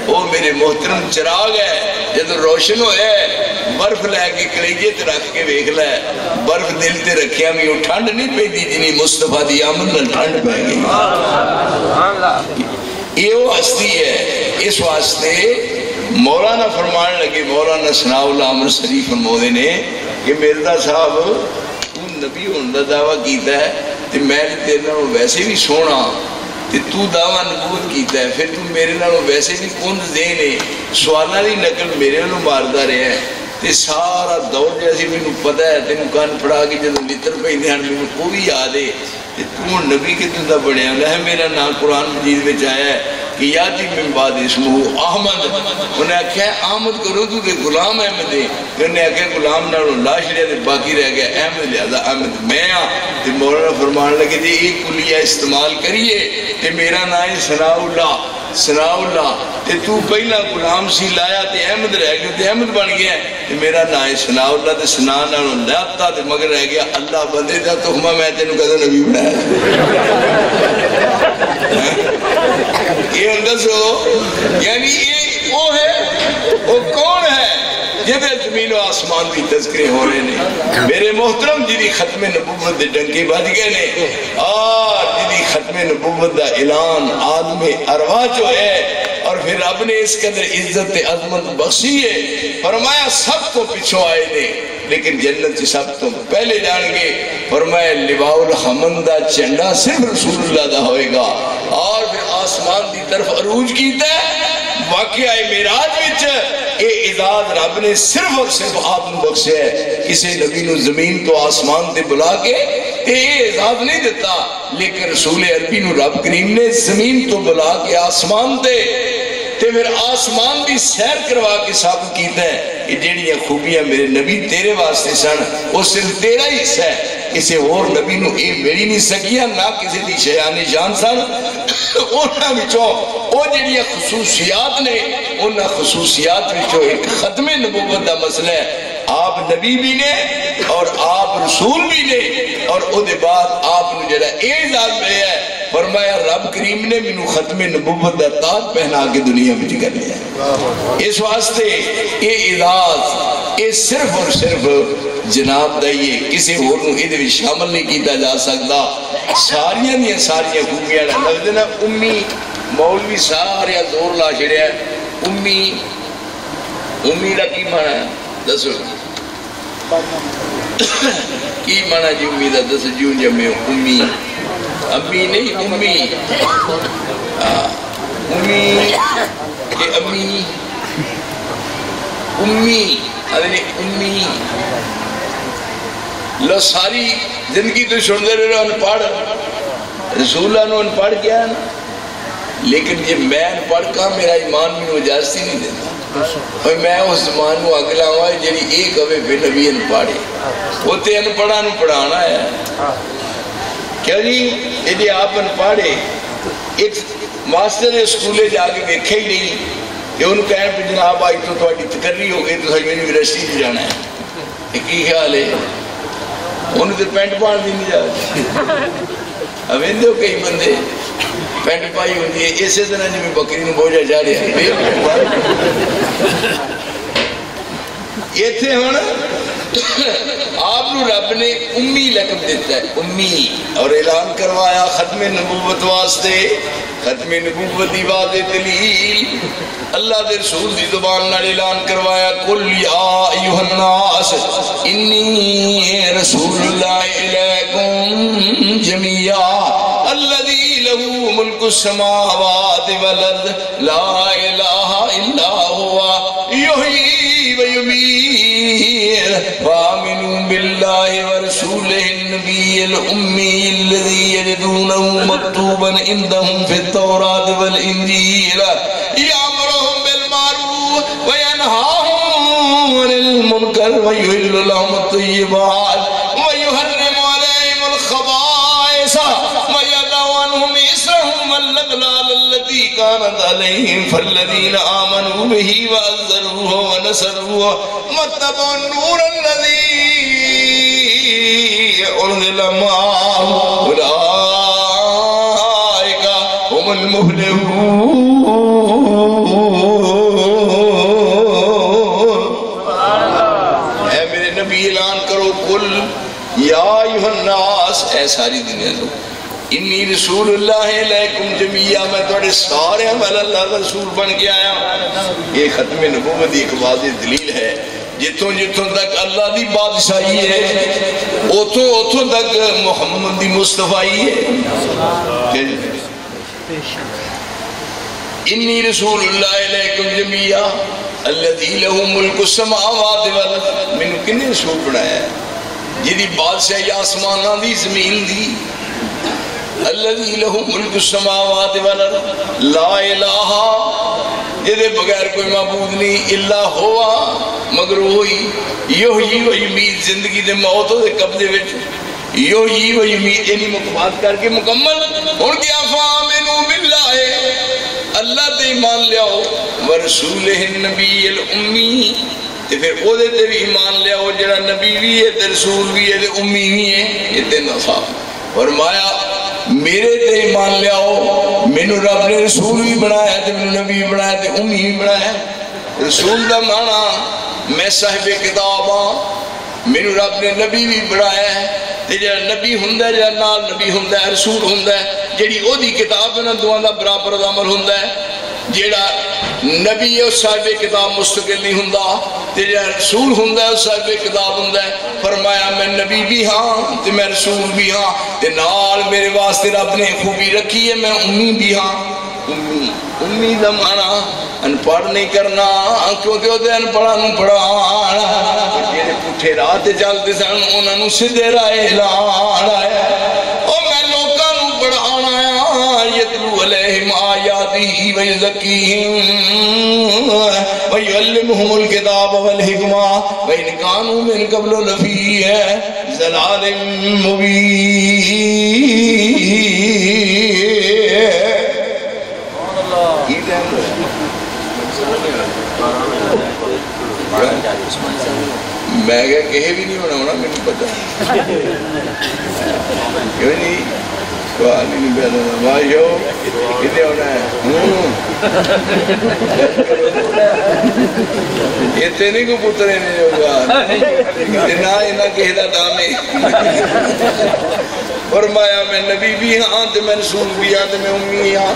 وہ میرے محترم چراغ ہے جب روشن ہوئے برف لے کے کلیجے تے رکھ کے ویکھ لے برف دل تے رکھیا میں وہ ٹھنڈ نہیں پہ دی جنہی مصطفیٰ دی آمد نہ ٹھنڈ پہ گئی یہ وہ ہستی ہے اس واسطے مولانا فرمان لگے مولانا ثناء اللہ عمر شریف فرمودے نے کہ مرزا صاحب تو نبی ہونے دا دعویٰ کیتا ہے تے میں تیرے ویسے بھی سونا تے تو دعویٰ نبوت کیتا ہے پھر تو میرے نالوں ویسے بھی کند دینے سوالا دی نقل میرے نالوں ماردہ رہے ہیں تے سارا دور جیسی میں پتہ ہے تے کان پڑھا کے جدو لتر پہ اندھان میں کوئی یاد ہے تے تو نبی کے تندہ بڑھے ہیں ہے میرا نام قرآن مجید میں چاہیا ہے کہ یادی من بعد اسمہ احمد انہیں کہا احمد کرو تو کہ غلام احمد ہے کہ انہیں کہا غلام نالوں لاش لیا تے باقی رہ گیا احمد لہذا احمد میں تے مولانا فرمان لگے تے ایک کلیہ استعمال کریے تے میرا نام ثناء اللہ تے تو پہلا غلام سی لایا تے احمد رہ گیا تے احمد بن گیا تے میرا نام ثناء اللہ تے ثناء نالوں لاتا تے مگر رہ گیا اللہ بندے دا تخمہ میں تینوں کہتا نبی بنایا یہ اندر سو یعنی یہ وہ ہے وہ کون ہے جب زمین و آسمان بھی تذکرے ہونے نے میرے محترم جنہی ختم نبوت دے ڈنکے بج گئے نے اور جنہی ختم نبوت دا اعلان عالم ارواح جو ہے اور پھر رب نے اس قدر عزت عظمت بخشی ہے فرمایا سب کو پچھو آئے نے لیکن جنت سے سب تو پہلے جان گے فرمایا لواء الحمد دا چنڈا صرف رسول اللہ دا ہوئے گا اور پھر آسمان دی طرف عروج کیتا ہے واقعہ معراج وچ یہ اعزاز رب نے صرف اور صرف آپ نے بخشے ہے کسی نبی نو زمین تو آسمان تے بلا کے تے اعزاز نہیں دیتا، لیکن رسول عربی نو رب کریم نے زمین تو بلا کے آسمان تے پھر آسمان دی سیر کروا کے ثابت کیتا ہے کہ جیڑیاں خوبیاں میرے نبی تیرے واسطے سن وہ صرف تیرا ہی حصہ ہے، کسی اور نبی نو اے میری نہیں سکیاں، نہ کسی دی شیان جان سن۔ اونا بچوں او جیڑیاں خصوصیات نے، اونا خصوصیات بچوں ایک ختم نبوت دا مسئلہ ہے۔ آپ نبی بھی نے اور آپ رسول بھی نے، اور او دے بعد آپ نے جڑا اعزاز ملے ہے، فرمایا رب کریم نے منو ختم نبوت دا تاج پہنا کے دنیا میں کر لیا ہے۔ اس واسطے یہ اعزاز یہ صرف اور صرف جناب دائیے کسی اور نو ادھے بھی شامل نہیں کیتا جا سکتا۔ ساریاں دیا ساریاں خوبیاں لفظ نا امی مولوی سارے زور لا چھڑیا ہے۔ امی دا کی مانا ہے دسو کی مانا جی امی دا دس جیوں جمعے امی امی نہیں امی امی کہ امی امی امی لو ساری زندگی تو سنتے رہے ان پڑھ رسولہ نو ان پڑھ کیا ہے نا، لیکن یہ میں ان پڑھ کا میرا ایمان میں اجازت ہی نہیں دیتا۔ اور میں اس زمان میں اگلا ہوا ہے جنہی ایک اوے پہ نبی ان پڑھے وہ تے ان پڑھا نو پڑھانا ہے کیا جی یہ آپ ان پڑھے ایک ماسٹر اسکولے جا کے دیکھے ہی نہیں کہ ان کہنے پہ جناب آئی تو تھوڑی تکرری ہو گئی تو سج میں یونیورسٹی سے جانا ہے کی خیال ہے انہوں نے پینٹ پان بھی نہیں جا اب اندے ہو کئی بندے پینٹ پائی ہوتی ہے اسے طرح جی میں بکری نو بوجھا جا رہے ہیں یہ تھے ہونا آپ نو رب نے امی لقب دیتا ہے امی، اور اعلان کروایا ختم نبوت واسطے، ختم نبوت دی واضح دلیل اللہ دے رسول دی زبان نال اعلان کروایا قل یا ایھا الناس انی رسول اللہ الیکم جمیعا الذی لہ ملک السماوات والارض لا الہ الا ہوا یحیی و یمیت فآمنوا باللہ ورسولہ النبی الأمی الذی یجدونہ مکتوبا عندہم فی التوراۃ والانجیل یامرہم بالمعروف وینہاہم عن المنکر ویحل لہم الطیبات ویحرم علیہم الخبائث ویضع عنہم إصرهم والأغلال التي كانت عليهم فالذين آمنوا به وعزروه ونصروه واتبعوا النور الذي أنزل معه أولئك هم المفلحون۔ اے میرے نبی اعلان کرو قل یا ایھا الناس، اے ساری دنیا تو انی رسول اللہ علیکم جمیعہ، میں توڑے سارے عمل اللہ رسول بن کے آیا۔ یہ ختم نبوت ایک واضح دلیل ہے، جتوں جتوں تک اللہ دی بادشاہی ہے اتوں تک محمد دی مصطفیٰ ہے۔ انی رسول اللہ علیکم جمیعہ الذی لہ ملک السماوات والارض، میں نے کنے رسول بنایا ہے جدی بادشاہی آسمانہ دی زمین دی، الذی لہ ملک السماوات والارض لا الہ، جدے بغیر کوئی معبود نہیں الا ہوا مگر وہی یحیی و یمیت، زندگی دے موت دے قبضے وچ یحیی و یمیت، یعنی مکمات کر کے مکمل ہن کیا فآمنوا باللہ، اللہ تے ایمان لیاؤ ورسولہ النبی الامی، تے پھر او دے تے بھی ایمان لیاؤ جڑا نبی بھی ہے تے رسول بھی ہے تے امی بھی ہے۔ یہ تین صاف فرمایا میرے تے ایمان لیاؤ، مینوں رب نے رسول بھی بنایا تے مینوں نبی بھی بنایا تے امی بھی بنایا۔ رسول دا معنی میں صاحب کتاب ہاں، مینوں رب نے نبی بھی بنایا ہے تے جڑا نبی ہوندا ہے، جڑا نال نبی ہوندا ہے، رسول ہوندا ہے، جڑی او دی کتاب ہے نا دعاں دا برابر عمل ہوندا ہے۔ جڑا نبی ہے صاحب کتاب مستقل نہیں ہوندا تے جڑا رسول ہوندا ہے صاحب کتاب ہوندا ہے۔ فرمایا میں نبی بھی ہاں تے میں رسول بھی ہاں تے نال میرے واسطے رب نے خوبی رکھی ہے میں امی بھی ہاں۔ امی امی دا مانا ان پڑھ نہیں کرنا کیونکہ وہ ان پڑھا نو پڑھانا جیڑے پٹھے رات چلتے سن انہوں نے سدھے رائے لانا ہے او میں لوکاں نو پڑھانا ہے یتلو علیہم آیاتہ ویزکیہم ویعلمہم الکتاب والحکمہ وإن كانوا من قبل لفی ضلال مبین میں کہا کہیں بھی نہیں ہونا ہونا میں نہیں پتا کیوں نہیں سوال ہی نہیں پیدا ہونا بھائیو کتنے ہونا ہے یہ تینے کو پترے نہیں ہوگا اتنا اینا کہہ دا دامے فرمایا میں نبی بھی ہاں تے میں رسول بھی ہاں تے میں امی ہاں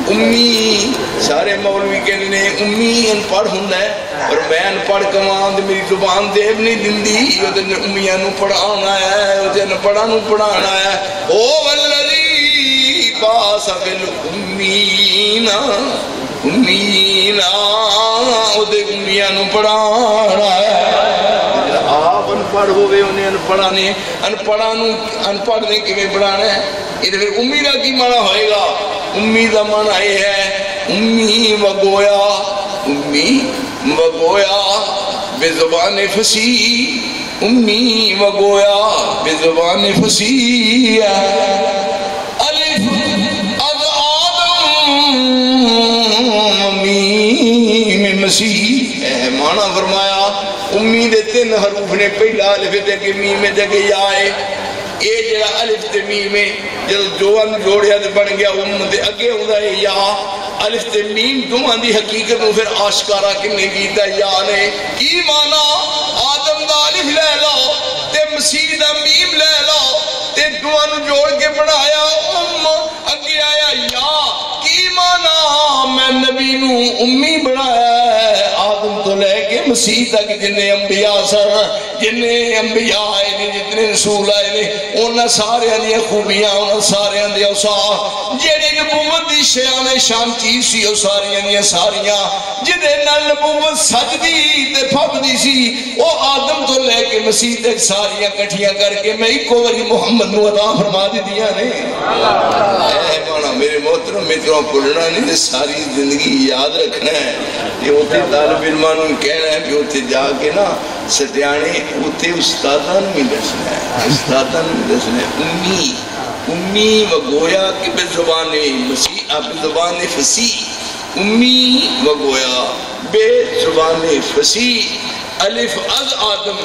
امی سارے مولوی کہنے نے امی ان پڑھ ہوں ہے اور میں ان پڑھ کمان دے میری زبان دے نہیں دندی وہ تے امیاں نو پڑھانا ہے وہ تے پڑھا نو پڑھانا ہے او والذی باس بالامینا امینا وہ تے امیاں نو پڑھانا ہے آپ ان پڑھ ہوئے انہیں ان پڑھنے کے میں پڑھانا ہے یہ تو پھر امی کا کی معنی ہوئے گا امی کا معنی یہ ہے امی و گویا بے زبان فصیح امی و گویا بے زبان فصیح الف از آدم میم مسیح معنی فرمایا امی دے تین حروف نے پہلا الف دے کے میم دے کے یائے اے جڑا الف تے میم جب دوان جوڑیا تے بن گیا دے اگے ہوتا ہے یا الف تے میم دوان دی حقیقت میں پھر آشکارا کنے کیتا یا نے کی مانا آدم دا الف لے لو تے مسیح دا میم لے لو تے دوان جوڑ کے بنایا اگے آیا یا کی مانا میں نبی نو امی بنایا ہے آدم تو لے کے مسیح تک جنہیں انبیاء سر جنہیں انبیاء آئے نے جتنے رسول آئے نے انہاں سارے اندیا خوبیاں انہاں سارے اندیا اساں جنہیں نبوت دی شیان شان چیز سی او ساری اندیا ساریاں جنہیں نال نبوت سجدی تے پھب دی سی او آدم تو لے کے مسیح تک ساریاں کٹھیاں کر کے میں ایک وری محمد نو عطا فرما دی دیا نے اے مانا میرے محترم متروں پڑھنا نہیں تے ساری زندگی یاد رکھنا ہے یہ ہوتے طالب علمان کہنا ہے کہ ہوتے جا کے نا ستیانے ہوتے استادان میں دسنا ہے استادان میں دسنا ہے امی و گویا کہ بے زبان مسیح بے زبان فصیح امی و گویا بے زبان فصیح الف از آدم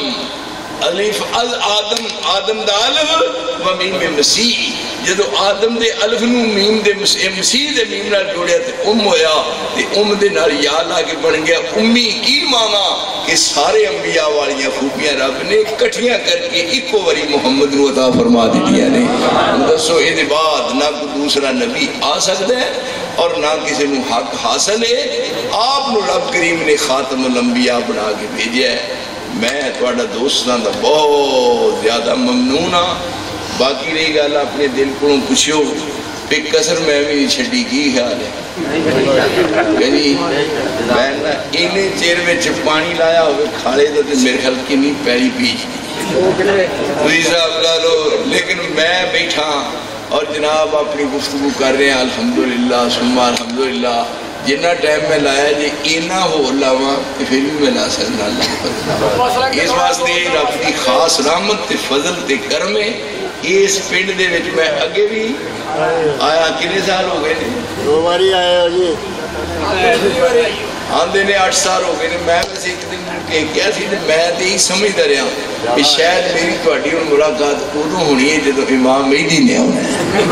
الف از آدم آدم دا الف و میم مسیح جدو آدم دے الف نو میم دے مسیح دے میم نال جوڑیا تے ہویا تے دے نال یا لاگے بن گیا امی کی مانا کہ سارے انبیاء والیاں خوبیاں رب نے کٹھیاں کر کے ایکو وری محمد نو عطا فرما دیا نے دسو اے بعد نہ کوئی دوسرا نبی آ سکتا ہے اور نہ کسی نو حق حاصل ہے آپ نو رب کریم نے خاتم الانبیاء بنا کے بھیجیا ہے میں توڑا دوستان دا بہت زیادہ ممنون ہاں باقی رہی گا اللہ اپنے دل کو پوچھو پہ کسر میں بھی چھڑی کی خیال ہے یعنی میں نا انہیں چیر میں پانی لایا ہوئے کھاڑے تو میرے خیال کی نہیں پیری پیچ دی صاحب لالو لیکن میں بیٹھا اور جناب اپنی گفتگو کر رہے ہیں الحمدللہ ثم الحمدللہ جنہ ٹائم میں لایا جی اینا ہو لاواں کہ پھر بھی میں لا سکنا اللہ اس واسطے رب کی خاص رحمت تے فضل تے کرمے اس پنڈ دے وچ میں اگے بھی آیا کنے سال ہو گئے نے دو باری آئے ہو جی آندے نے 8 سال ہو گئے نے میں بس ایک دن کہ کیا سی میں تے ہی سمجھدا رہا کہ شاید میری تہاڈی ہن ملاقات اودوں ہونی ہے جدوں امام مہدی نے آنا ہے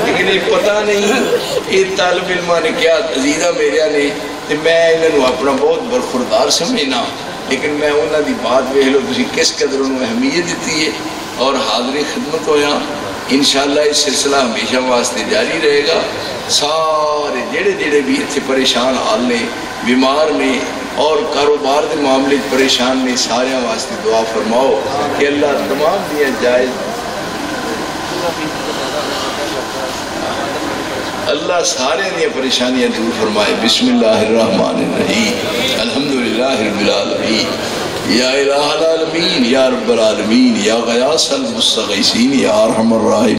لیکن یہ پتہ نہیں یہ طالب علماں نے کیا عزیزہ میرے نے تے میں انہاں نو اپنا بہت برخوردار سمجھنا لیکن میں انہاں دی بات ویکھ لو تسی کس قدر انہوں اہمیت دیتی ہے اور حاضری خدمت ہویا انشاءاللہ اس سلسلہ ہمیشہ واسطے جاری رہے گا سارے جڑے جڑے بھی اتنے پریشان حال نے بیمار نے اور کاروبار دے معاملے پریشان نے سارے واسطے دعا فرماؤ کہ اللہ تمام دیا جائز اللہ سارے دیا پریشانیاں دور فرمائے. بسم اللہ الرحمن الرحیم الحمدللہ رب العالمین یا الہ العالمین یا رب العالمین یا غیاث المستغیثین یا ارحم الراحمین.